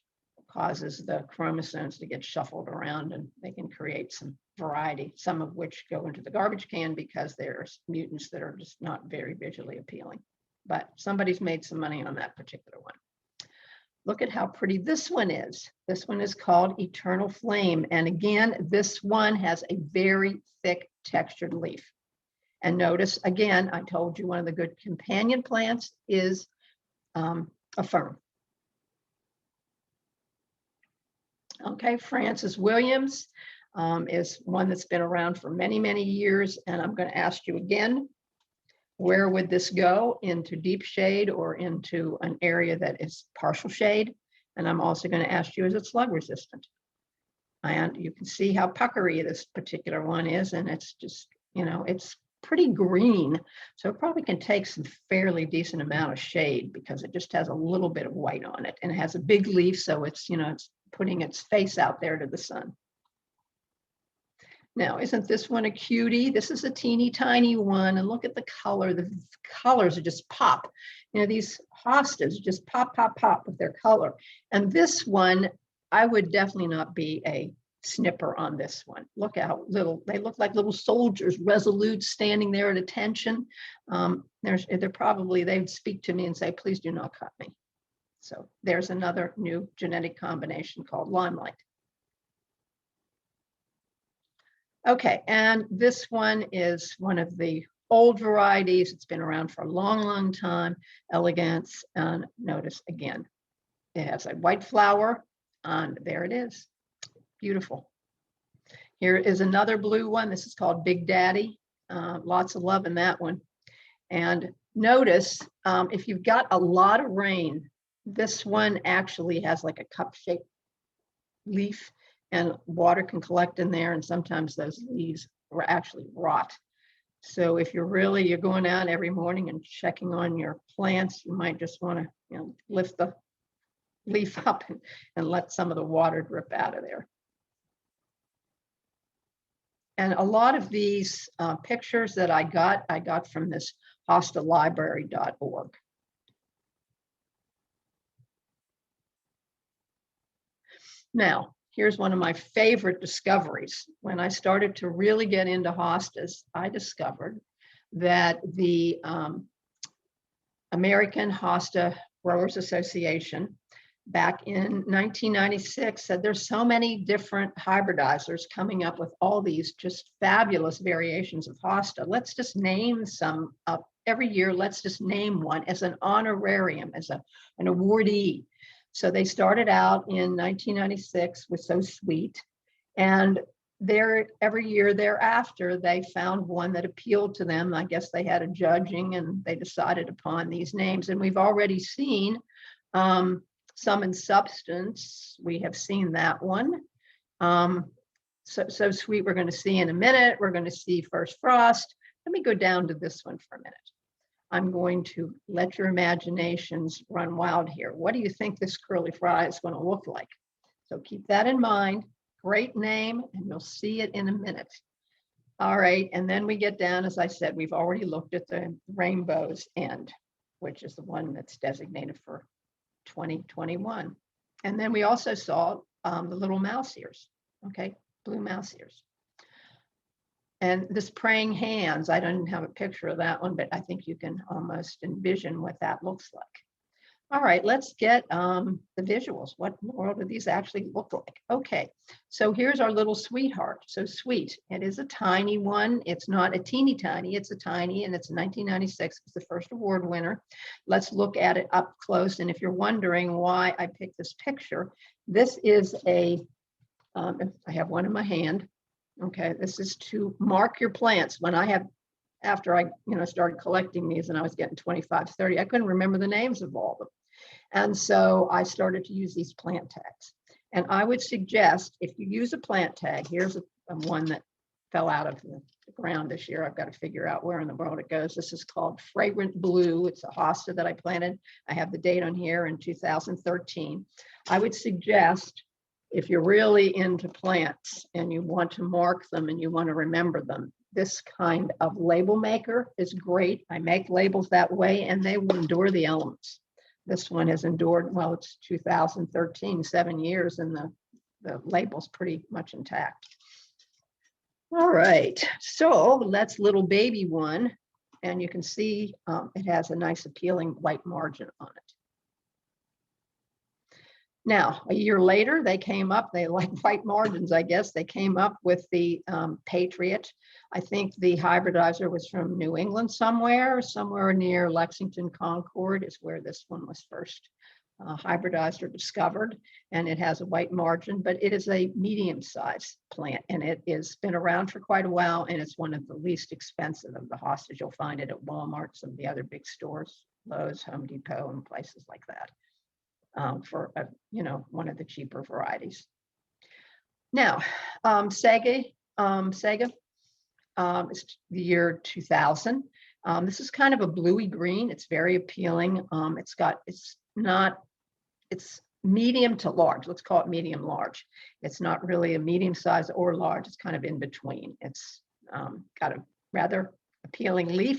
causes the chromosomes to get shuffled around, and they can create some variety, some of which go into the garbage can because there's mutants that are just not very visually appealing. But somebody's made some money on that particular one. Look at how pretty this one is. This one is called Eternal Flame. And again, this one has a very thick textured leaf. And notice, again, I told you one of the good companion plants is a fern. Okay, Francis Williams is one that's been around for many, many years. And I'm going to ask you again, where would this go? Into deep shade or into an area that is partial shade? And I'm also going to ask you, is it slug resistant? And you can see how puckery this particular one is. And it's just, you know, it's pretty green. So it probably can take some fairly decent amount of shade because it just has a little bit of white on it. And it has a big leaf. So it's, you know, it's putting its face out there to the sun. Now, isn't this one a cutie? This is a teeny tiny one. And look at the color. The colors just pop. You know, these hostas just pop, pop, pop with their color. And this one, I would definitely not be a snipper on this one. Look how little, they look like little soldiers, resolute, standing there at attention. They're probably, they'd speak to me and say, please do not cut me. So there's another new genetic combination called Limelight. Okay, and this one is one of the old varieties. It's been around for a long, long time. Elegance, and notice again, it has a white flower, and there it is. Beautiful. Here is another blue one. This is called Big Daddy. Lots of love in that one. And notice, if you've got a lot of rain, this one actually has like a cup-shaped leaf, and water can collect in there, and sometimes those leaves actually rot. So if you're going out every morning and checking on your plants, you might just want to, you know, lift the leaf up and let some of the water drip out of there. And a lot of these pictures that I got from this hostalibrary.org. Now, here's one of my favorite discoveries. When I started to really get into hostas, I discovered that the American Hosta Growers Association back in 1996 said there's so many different hybridizers coming up with all these just fabulous variations of hosta. Let's just name some up every year. Let's just name one as an honorarium, as an awardee. So they started out in 1996 with So Sweet, and every year thereafter, they found one that appealed to them. I guess they had a judging and they decided upon these names. And we've already seen Some in Substance. We have seen that one. So Sweet, we're going to see in a minute. We're going to see First Frost. Let me go down to this one for a minute. I'm going to let your imaginations run wild here. What do you think this curly fry is going to look like? So keep that in mind. Great name, and you'll see it in a minute. All right, and then we get down, as I said, we've already looked at the Rainbow's End, which is the one that's designated for 2021. And then we also saw the little mouse ears, okay, blue mouse ears. And this Praying Hands, I don't have a picture of that one, but I think you can almost envision what that looks like. All right, let's get the visuals. What in the world do these actually look like? Okay, so here's our little sweetheart. So Sweet, it is a tiny one. It's not a teeny tiny, it's a tiny, and it's 1996. It's the first award winner. Let's look at it up close. And if you're wondering why I picked this picture, this is I have one in my hand. Okay, this is to mark your plants. When I have after I, started collecting these and I was getting 25, 30, I couldn't remember the names of all of them. And so I started to use these plant tags. And I would suggest if you use a plant tag, here's a one that fell out of the ground this year. I've got to figure out where in the world it goes. This is called Fragrant Blue. It's a hosta that I planted. I have the date on here in 2013. I would suggest if you're really into plants and you want to mark them and you want to remember them, this kind of label maker is great. I make labels that way and they will endure the elements. This one has endured, well, it's 2013, 7 years, and the label's pretty much intact. All right, so that's little baby one. And you can see it has a nice appealing white margin on it. Now, a year later, they came up, they like white margins, I guess. They came up with the Patriot. I think the hybridizer was from New England somewhere near Lexington, Concord is where this one was first hybridized or discovered. And it has a white margin, but it is a medium-sized plant and it has been around for quite a while. And it's one of the least expensive of the hostas. You'll find it at Walmart, some of the other big stores, Lowe's, Home Depot, and places like that. For one of the cheaper varieties. Now, Sega is the year 2000. This is kind of a bluey green. It's very appealing. It's medium to large. Let's call it medium large. It's not really a medium size or large. It's kind of in between. It's got a rather appealing leaf.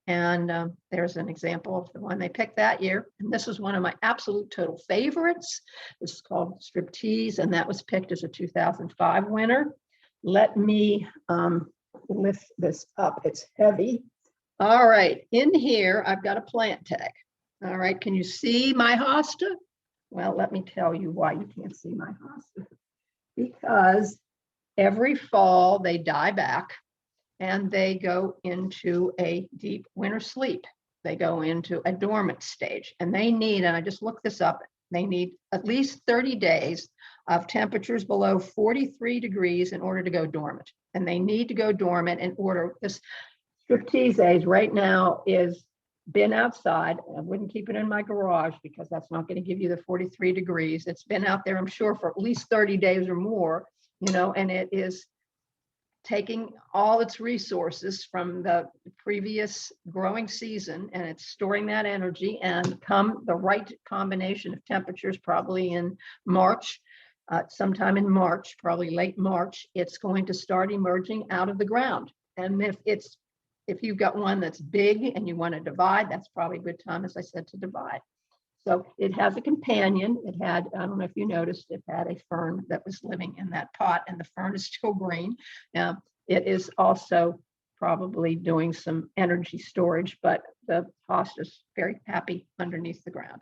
And there's an example of the one they picked that year. And this is one of my absolute total favorites. This is called Striptease, and that was picked as a 2005 winner. Let me lift this up. It's heavy. All right, in here, I've got a plant tag. All right, can you see my hosta? Well, let me tell you why you can't see my hosta. Because every fall they die back. And they go into a deep winter sleep. They go into a dormant stage. And they need, and I just looked this up, they need at least 30 days of temperatures below 43 degrees in order to go dormant. And they need to go dormant in order, this Striptease right now is been outside. I wouldn't keep it in my garage because that's not going to give you the 43 degrees. It's been out there, I'm sure, for at least 30 days or more, and it is taking all its resources from the previous growing season and it's storing that energy, and come the right combination of temperatures, probably in March, sometime in March, probably late March, it's going to start emerging out of the ground. And if you've got one that's big and you want to divide, that's probably a good time, as I said, to divide. So it has a companion. It had, I don't know if you noticed, it had a fern that was living in that pot, and the fern is still green. It is also probably doing some energy storage, but the hosta is very happy underneath the ground.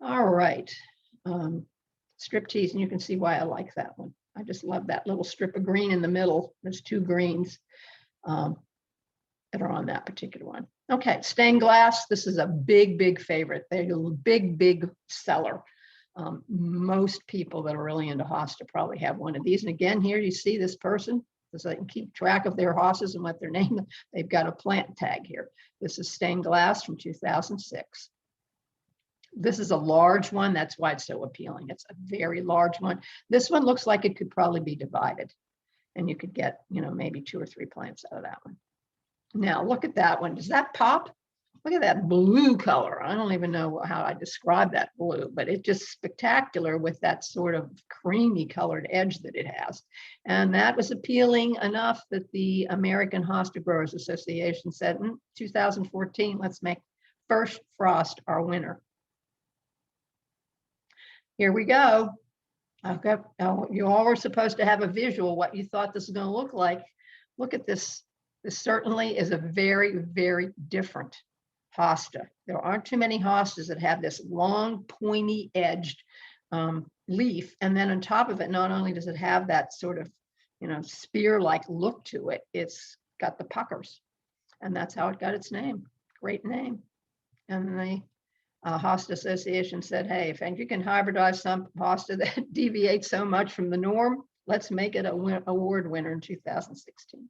All right, Striptease, and you can see why I like that one. I just love that little strip of green in the middle. There's two greens that are on that particular one. Okay, stained glass. This is a big favorite. They're a big seller. Most people that are really into hosta probably have one of these. And again, here you see this person, so they can keep track of their hostas and what they're named. They've got a plant tag here. This is stained glass from 2006. This is a large one. That's why it's so appealing. It's a very large one. This one looks like it could probably be divided, and you could get, maybe 2 or 3 plants out of that one. Now look at that one. Does that pop? Look at that blue color. I don't even know how I describe that blue, but it's just spectacular with that sort of creamy colored edge that it has. And that was appealing enough that the American Hosta Growers Association said, 2014, let's make First Frost our winner. Here we go. You all were supposed to have a visual what you thought this was going to look like. Look at this. This certainly is a very different hosta. There aren't too many hostas that have this long, pointy edged leaf. And then on top of it, not only does it have that sort of, spear-like look to it, it's got the puckers. And that's how it got its name. Great name. And the Hosta Association said, hey, if you can hybridize some hosta that deviates so much from the norm, let's make it an award winner in 2016.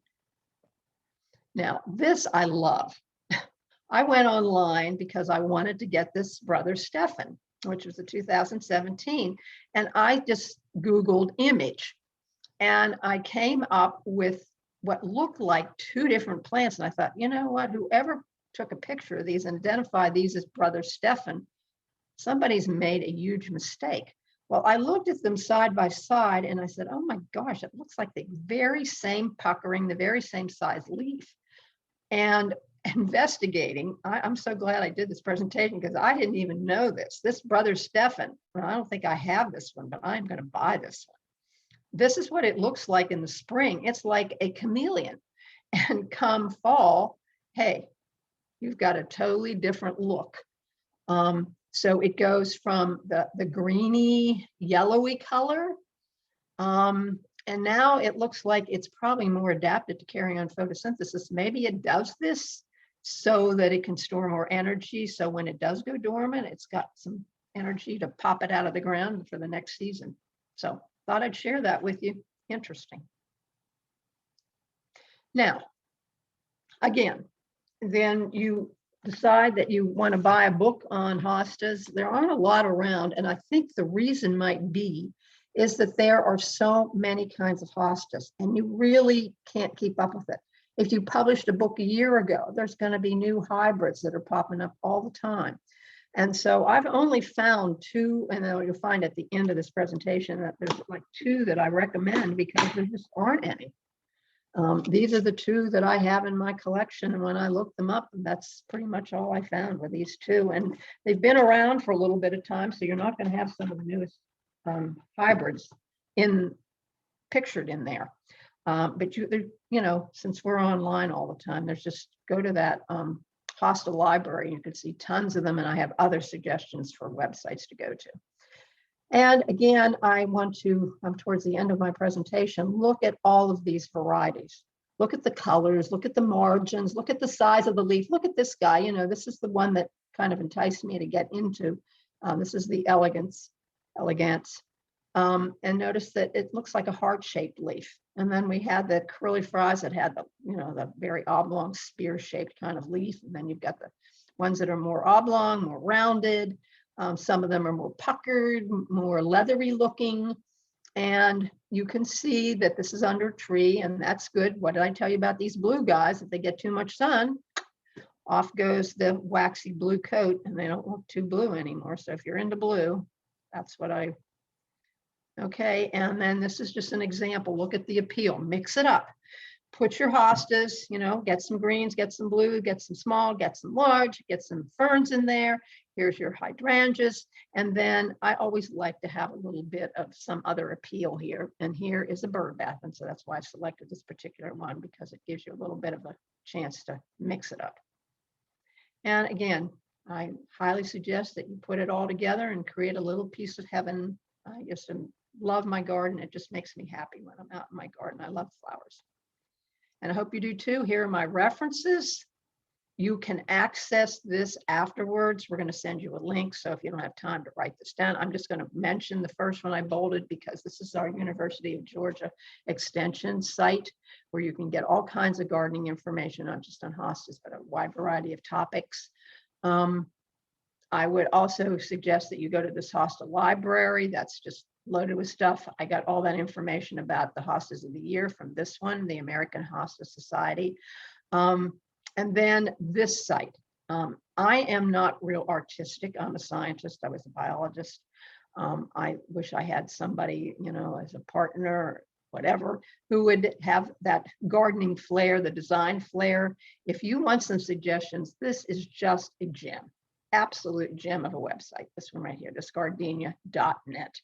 Now, this I love. I went online because I wanted to get this Brother Stefan, which was a 2017, and I just Googled image, and I came up with what looked like two different plants. And I thought, you know what, whoever took a picture of these and identified these as Brother Stefan, somebody's made a huge mistake. Well, I looked at them side by side and I said, oh my gosh, it looks like the very same puckering, the very same size leaf. And investigating, I'm so glad I did this presentation because I didn't even know this. This Brother Stefan, well, I don't think I have this one, but I'm going to buy this one. This is what it looks like in the spring. It's like a chameleon. And come fall, hey, you've got a totally different look. So it goes from the greeny, yellowy color. And now it looks like it's probably more adapted to carrying on photosynthesis. Maybe it does this so that it can store more energy. So when it does go dormant, it's got some energy to pop it out of the ground for the next season. So thought I'd share that with you. Interesting. Now, again, then you decide that you want to buy a book on hostas. There aren't a lot around, and I think the reason might be is that there are so many kinds of hostas, and you really can't keep up with it. If you published a book a year ago, there's going to be new hybrids that are popping up all the time. And so I've only found two, and then you'll find at the end of this presentation that there's like two that I recommend because there just aren't any. These are the two that I have in my collection, and when I looked them up, that's pretty much all I found were these two, and they've been around for a little bit of time, so you're not going to have some of the newest hybrids pictured in there. But you know, since we're online all the time, there's just go to that Hosta library. You can see tons of them, and I have other suggestions for websites to go to. And again, I want to, towards the end of my presentation, look at all of these varieties. Look at the colors, look at the margins, look at the size of the leaf. Look at this guy, you know, this is the one that kind of enticed me to get into. This is the elegance. And notice that it looks like a heart-shaped leaf. And then we had the curly fries that had the, you know, the very oblong spear-shaped kind of leaf. And then you've got the ones that are more oblong, more rounded. Some of them are more puckered, more leathery looking. And you can see that this is under tree, and that's good. What did I tell you about these blue guys? If they get too much sun, off goes the waxy blue coat, and they don't look too blue anymore. So if you're into blue, that's what I, okay. And then this is just an example. Look at the appeal, mix it up. Put your hostas, you know, get some greens, get some blue, get some small, get some large, get some ferns in there. Here's your hydrangeas. And then I always like to have a little bit of some other appeal here. And here is a bird bath. And so that's why I selected this particular one, because it gives you a little bit of a chance to mix it up. And again, I highly suggest that you put it all together and create a little piece of heaven. I just love my garden. It just makes me happy when I'm out in my garden. I love flowers. And I hope you do too. Here are my references. You can access this afterwards. We're going to send you a link. So if you don't have time to write this down, I'm just going to mention the first one I bolded because this is our University of Georgia Extension site where you can get all kinds of gardening information, not just on hostas, but a wide variety of topics. I would also suggest that you go to this Hosta library. That's just loaded with stuff. I got all that information about the hostas of the year from this one, the American Hosta Society. And then this site. I am not real artistic. I'm a scientist. I was a biologist. I wish I had somebody, you know, as a partner or whatever, who would have that gardening flair, the design flair. If you want some suggestions, this is just a gem, absolute gem of a website. This one right here, disgardenia.net.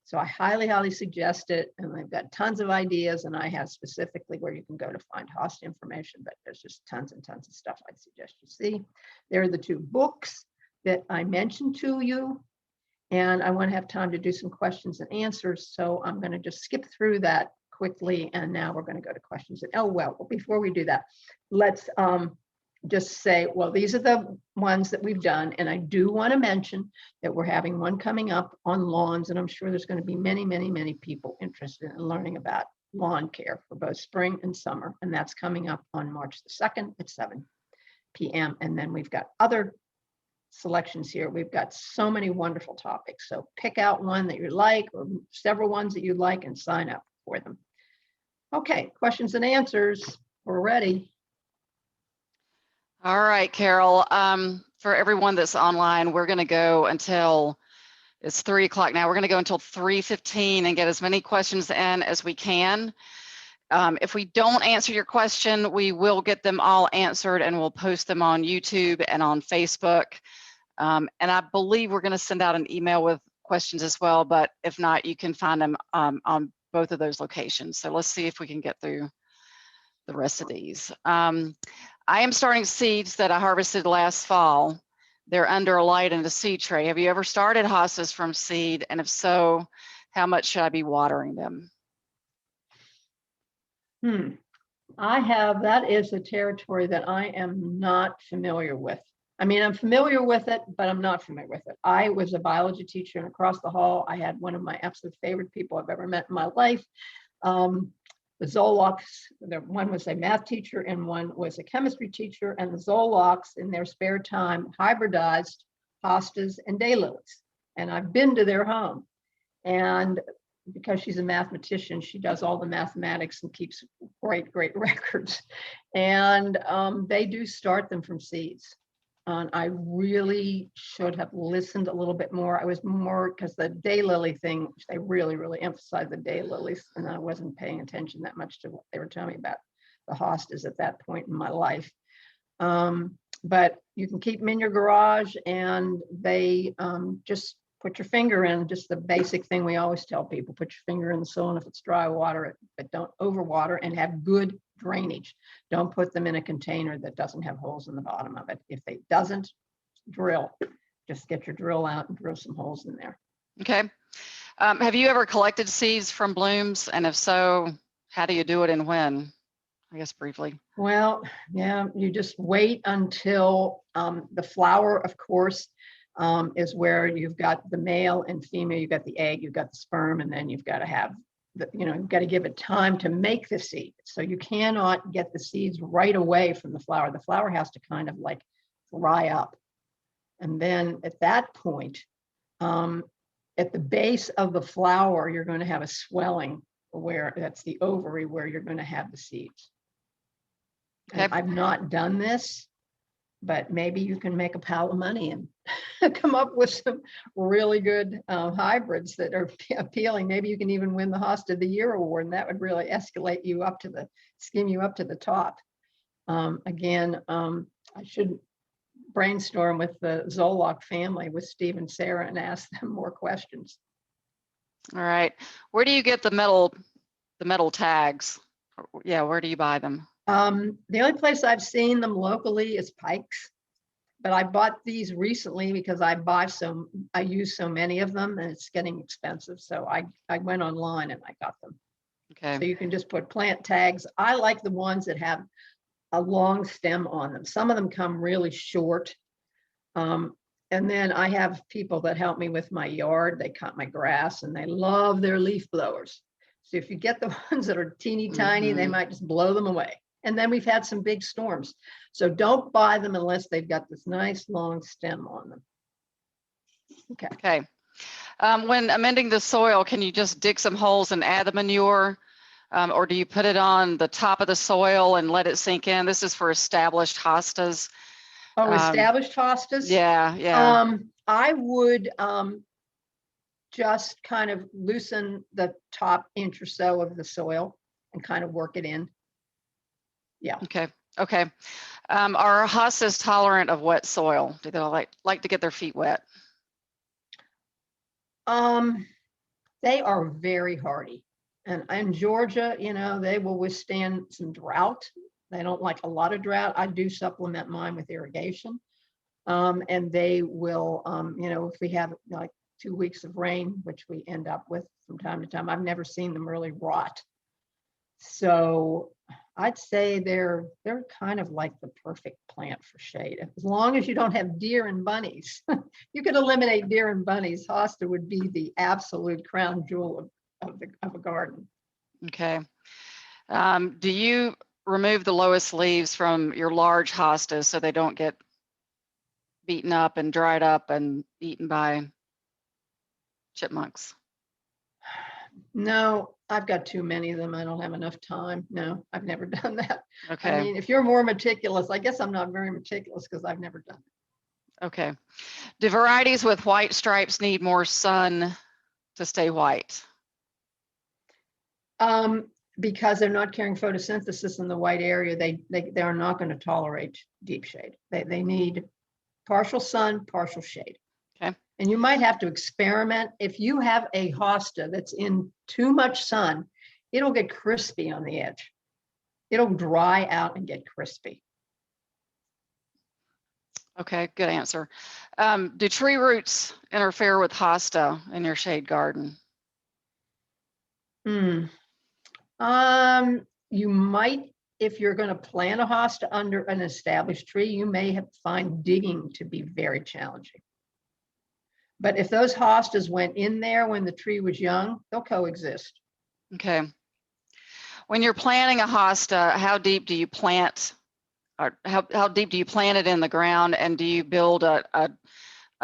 So I highly, highly suggest it. And they've got tons of ideas, and I have specifically where you can go to find Hosta information, but there's just tons and tons of stuff I'd suggest you see. There are the two books that I mentioned to you, and I want to have time to do some questions and answers. So I'm going to just skip through that quickly. And now we're going to go to questions. And oh, well, before we do that, let's just say, well, these are the ones that we've done. And I do want to mention that we're having one coming up on lawns. And I'm sure there's going to be many, many, many people interested in learning about lawn care for both spring and summer. And that's coming up on March the 2nd at 7 p.m. And then we've got other selections here. We've got so many wonderful topics. So pick out one that you like or several ones that you like and sign up for them. Okay, questions and answers. We're ready. All right, Carole. For everyone that's online, we're going to go until it's 3 o'clock now. We're going to go until 3:15 and get as many questions in as we can. If we don't answer your question, we will get them all answered and we'll post them on YouTube and on Facebook. And I believe we're going to send out an email with questions as well, but if not, you can find them on both of those locations. So let's see if we can get through the rest of these. I am starting seeds that I harvested last fall. They're under a light in a seed tray. Have you ever started hostas from seed? And if so, how much should I be watering them? I have, that is a territory that I am not familiar with. I mean, I'm familiar with it, but I'm not familiar with it. I was a biology teacher, and across the hall, I had one of my absolute favorite people I've ever met in my life. The Zolocs, one was a math teacher and one was a chemistry teacher, and the Zolocs in their spare time hybridized hostas and daylilies. And I've been to their home. And because she's a mathematician, she does all the mathematics and keeps great records. And they do start them from seeds. And I really should have listened a little bit more. I was more, because the daylily thing, they really emphasized the daylilies, and I wasn't paying attention that much to what they were telling me about the hostas at that point in my life. But you can keep them in your garage, and they just put your finger in, just the basic thing we always tell people, put your finger in the soil, and if it's dry, water it, but don't overwater, and have good drainage. Don't put them in a container that doesn't have holes in the bottom of it. If it doesn't, drill. Just get your drill out and drill some holes in there. Okay. Have you ever collected seeds from blooms? And if so, how do you do it and when? I guess briefly. Well, yeah, you just wait until the flower, of course, is where you've got the male and female, you've got the egg, you've got the sperm, and then you've got to have you've got to give it time to make the seed. So you cannot get the seeds right away from the flower. The flower has to kind of like dry up. And then at that point, at the base of the flower, you're going to have a swelling where that's the ovary where you're going to have the seeds. Okay. I've not done this, but maybe you can make a pile of money and come up with some really good hybrids that are appealing. Maybe you can even win the Hosta of the Year award, and that would really escalate you up to skim you up to the top. Again, I should brainstorm with the Zoloc family, with Steve and Sarah, and ask them more questions. All right. Where do you get the metal tags? Yeah, where do you buy them? The only place I've seen them locally is Pikes, but I bought these recently because I use so many of them and it's getting expensive. So I went online and I got them. Okay. So you can just put plant tags. I like the ones that have a long stem on them. Some of them come really short. And then I have people that help me with my yard. They cut my grass and they love their leaf blowers. So if you get the ones that are teeny tiny, they might just blow them away. And then we've had some big storms. So don't buy them unless they've got this nice long stem on them. Okay. Okay. When amending the soil, can you just dig some holes and add the manure? Or do you put it on the top of the soil and let it sink in? This is for established hostas. Oh, established hostas? Yeah. I would just kind of loosen the top inch or so of the soil and kind of work it in. Yeah. Okay. Are hostas tolerant of wet soil? Do they like to get their feet wet? They are very hardy. And in Georgia, they will withstand some drought. They don't like a lot of drought. I do supplement mine with irrigation. And they will, if we have like 2 weeks of rain, which we end up with from time to time, I've never seen them really rot. So I'd say they're kind of like the perfect plant for shade. As long as you don't have deer and bunnies, you could eliminate deer and bunnies. Hosta would be the absolute crown jewel of a garden. Okay. Do you remove the lowest leaves from your large hostas so they don't get beaten up and dried up and eaten by chipmunks? No, I've got too many of them. I don't have enough time. No, I've never done that. Okay. I mean, if you're more meticulous, I guess I'm not very meticulous because I've never done it. Okay. Do varieties with white stripes need more sun to stay white? Because they're not carrying photosynthesis in the white area, they are not going to tolerate deep shade. They need partial sun, partial shade. Okay. And you might have to experiment. If you have a hosta that's in too much sun, it'll get crispy on the edge. It'll dry out and get crispy. Okay, good answer. Do tree roots interfere with hosta in your shade garden? You might, if you're going to plant a hosta under an established tree, you may have to find digging to be very challenging. But if those hostas went in there when the tree was young, they'll coexist. Okay. When you're planting a hosta, how deep do you plant, or how deep do you plant it in the ground, and do you build a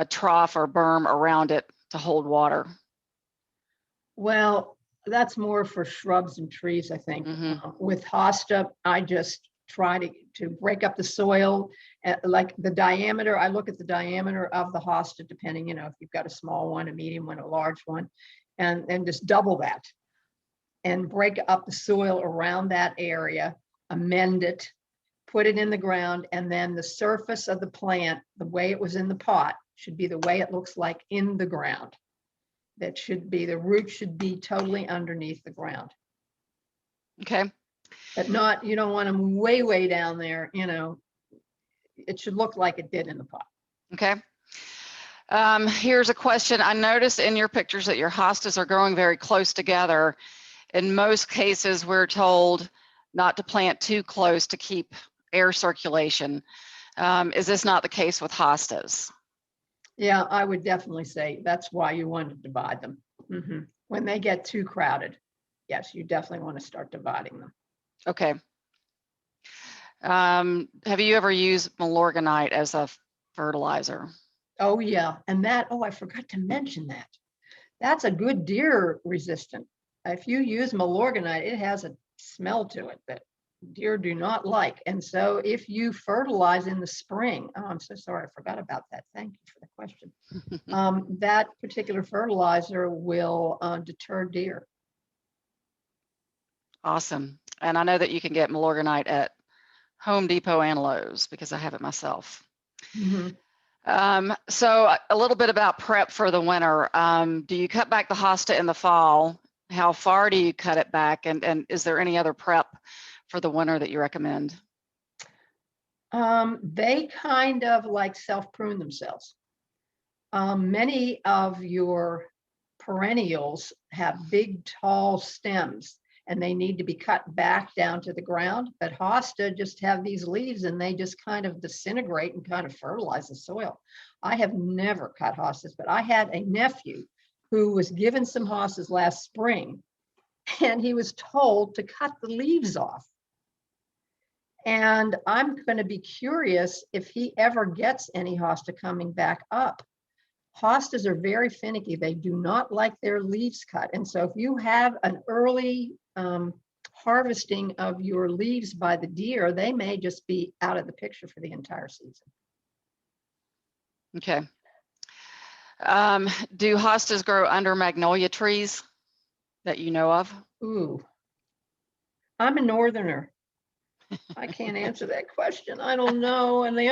trough or berm around it to hold water? Well, that's more for shrubs and trees, I think. With hosta, I just try to break up the soil, like the diameter. I look at the diameter of the hosta, depending, if you've got a small one, a medium one, a large one, and just double that and break up the soil around that area, amend it, put it in the ground, and then the surface of the plant, the way it was in the pot, should be the way it looks like in the ground. That should be, the root should be totally underneath the ground. Okay. But not, you don't want them way, way down there, it should look like it did in the pot. Okay. Here's a question. I noticed in your pictures that your hostas are growing very close together. In most cases, we're told not to plant too close to keep air circulation. Is this not the case with hostas? Yeah, I would definitely say that's why you want to divide them. When they get too crowded, yes, you definitely want to start dividing them. Okay. Have you ever used Milorganite as a fertilizer? Oh yeah, and I forgot to mention that. That's a good deer resistant. If you use Milorganite, it has a smell to it that deer do not like. And so if you fertilize in the spring, I'm so sorry, I forgot about that. Thank you for the question. That particular fertilizer will deter deer. Awesome. And I know that you can get Milorganite at Home Depot and Lowe's because I have it myself. So a little bit about prep for the winter. Do you cut back the hosta in the fall? How far do you cut it back? And is there any other prep for the winter that you recommend? They kind of like self-prune themselves. Many of your perennials have big, tall stems, and they need to be cut back down to the ground. But hosta just have these leaves, and they just kind of disintegrate and kind of fertilize the soil. I have never cut hostas, but I had a nephew who was given some hostas last spring, and he was told to cut the leaves off. And I'm going to be curious if he ever gets any hosta coming back up. Hostas are very finicky. They do not like their leaves cut. And so if you have an early harvesting of your leaves by the deer, they may just be out of the picture for the entire season. Okay. Do hostas grow under magnolia trees that you know of? Ooh, I'm a northerner. I can't answer that question. I don't know. And the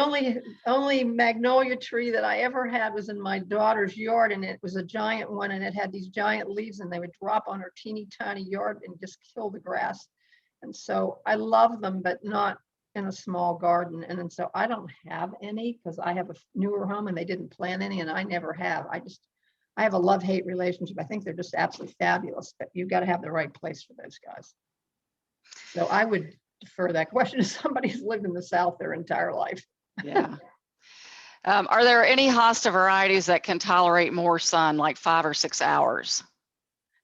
only magnolia tree that I ever had was in my daughter's yard, and it was a giant one, and it had these giant leaves, and they would drop on her teeny tiny yard and just kill the grass. And so I love them, but not in a small garden. And then so I don't have any because I have a newer home and they didn't plant any, and I never have. I have a love-hate relationship. I think they're just absolutely fabulous, but you've got to have the right place for those guys. So I would defer that question to somebody who's lived in the South their entire life. Yeah. Are there any hosta varieties that can tolerate more sun, like 5 or 6 hours?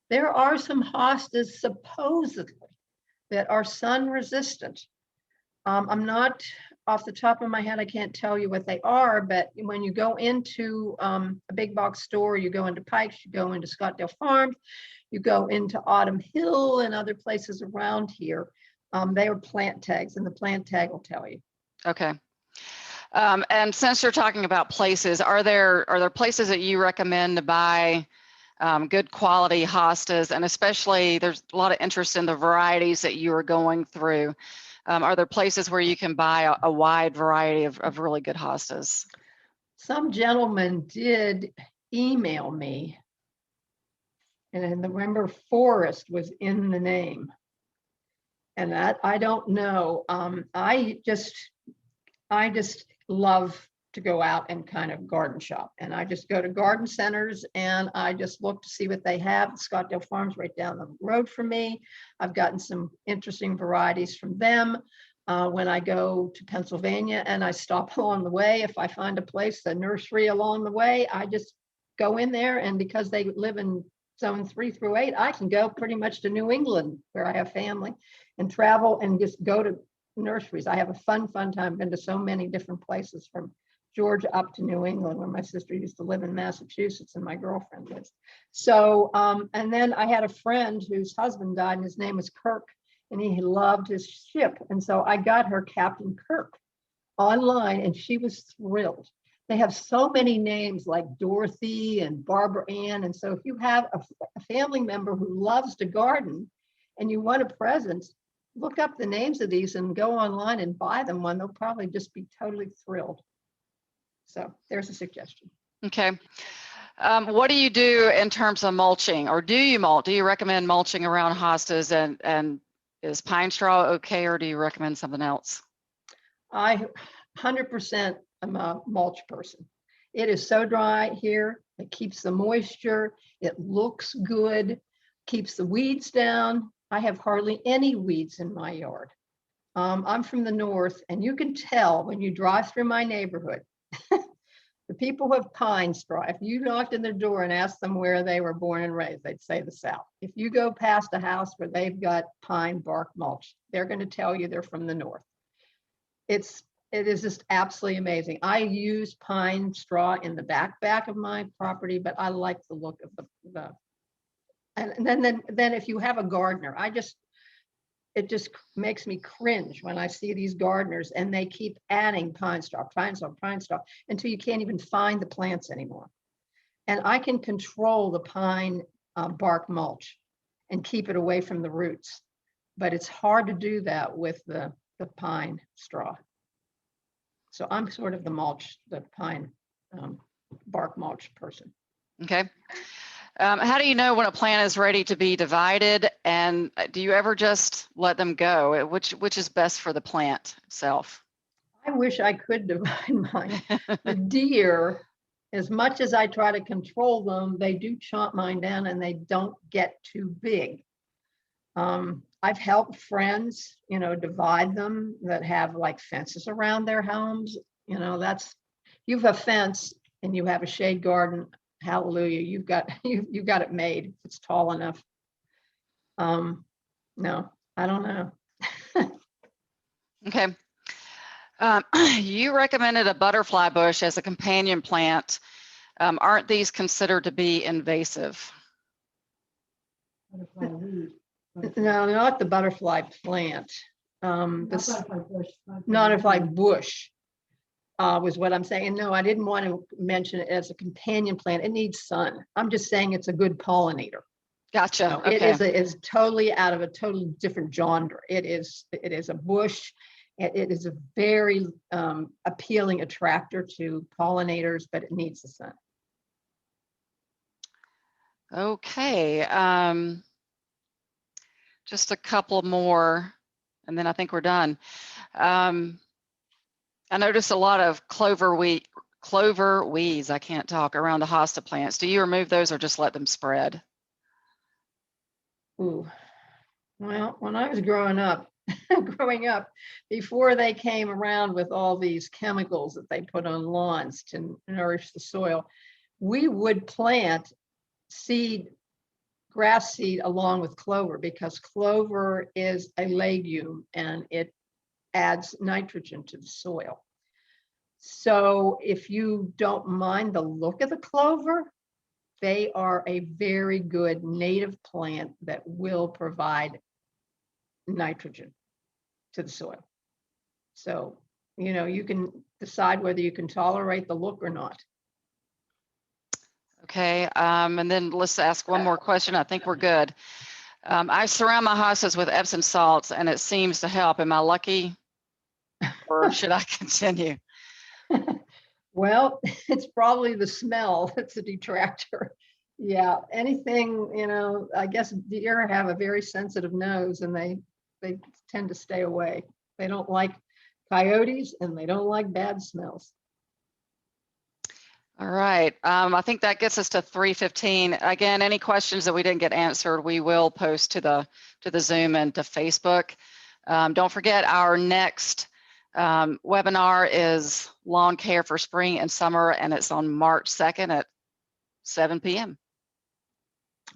There are some hostas supposedly that are sun resistant. I'm not off the top of my head, I can't tell you what they are, but when you go into a big box store, you go into Pikes, you go into Scottdale Farms, you go into Autumn Hill and other places around here, they are plant tags, and the plant tag will tell you. Okay. And since you're talking about places, are there places that you recommend to buy good quality hostas? And especially there's a lot of interest in the varieties that you are going through. Are there places where you can buy a wide variety of really good hostas? Some gentleman did email me, and the remember Forest was in the name. And that I don't know. I just love to go out and kind of garden shop. And I just go to garden centers and I just look to see what they have. Scottdale Farms right down the road from me. I've gotten some interesting varieties from them. When I go to Pennsylvania and I stop along the way, if I find a place, a nursery along the way, I just go in there. And because they live in zone 3 through 8, I can go pretty much to New England where I have family and travel and just go to nurseries. I have a fun time. Been to so many different places from Georgia up to New England, where my sister used to live in Massachusetts and my girlfriend lives. So, and then I had a friend whose husband died and his name was Kirk, and he loved his ship. And so I got her Captain Kirk online and she was thrilled. They have so many names like Dorothy and Barbara Ann. And so if you have a family member who loves to garden and you want a present, look up the names of these and go online and buy them one. They'll probably just be totally thrilled. So there's a suggestion. Okay. What do you do in terms of mulching, or do you mulch? Do you recommend mulching around hostas, and is pine straw okay, or do you recommend something else? I 100% am a mulch person. It is so dry here. It keeps the moisture. It looks good, keeps the weeds down. I have hardly any weeds in my yard. I'm from the north, and you can tell when you drive through my neighborhood, the people who have pine straw, if you knocked in their door and asked them where they were born and raised, they'd say the South. If you go past a house where they've got pine bark mulch, they're going to tell you they're from the north. It is just absolutely amazing. I use pine straw in the back of my property, but I like the look of the and then if you have a gardener, it just makes me cringe when I see these gardeners and they keep adding pine straw until you can't even find the plants anymore. And I can control the pine bark mulch and keep it away from the roots, but it's hard to do that with the pine straw. So I'm sort of the pine bark mulch person. Okay. How do you know when a plant is ready to be divided, and do you ever just let them go? Which is best for the plant itself? I wish I could divide mine. The deer, as much as I try to control them, they do chomp mine down and they don't get too big. I've helped friends, divide them that have like fences around their homes. You have a fence and you have a shade garden. Hallelujah, you've got it made. It's tall enough. No, I don't know. Okay. You recommended a butterfly bush as a companion plant. Aren't these considered to be invasive? Butterfly weed. No, not the butterfly plant. This Butterfly bush. butterfly bush was what I'm saying. No, I didn't want to mention it as a companion plant. It needs sun. I'm just saying it's a good pollinator. Gotcha. No, Okay. it is totally out of a totally different genre. It is a bush. It is a very appealing attractor to pollinators, but it needs the sun. Okay. Just a couple more, and then I think we're done. I noticed a lot of clover weeds, I can't talk, around the hosta plants. Do you remove those or just let them spread? Ooh. Well, when I was growing up, before they came around with all these chemicals that they put on lawns to nourish the soil, we would plant seed grass seed along with clover, because clover is a legume and it adds nitrogen to the soil. So if you don't mind the look of the clover, they are a very good native plant that will provide nitrogen to the soil. So, you know, you can decide whether you can tolerate the look or not. Okay, and then let's ask one more question. I think we're good. I surround my hostas with Epsom salts and it seems to help. Am I lucky or should I continue? Well, it's probably the smell that's a detractor. Yeah, anything, you know, I guess deer have a very sensitive nose and they tend to stay away. They don't like coyotes and they don't like bad smells. All right, I think that gets us to 3:15. Again, any questions that we didn't get answered, we will post to the Zoom and to Facebook. Don't forget our next webinar is lawn care for spring and summer, and it's on March 2nd at 7 p.m.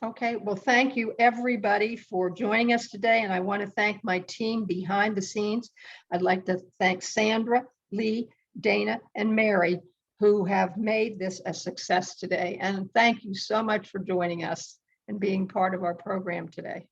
Okay, well, thank you everybody for joining us today. And I want to thank my team behind the scenes. I'd like to thank Sandra, Lee, Dana, and Mary, who have made this a success today. And thank you so much for joining us and being part of our program today.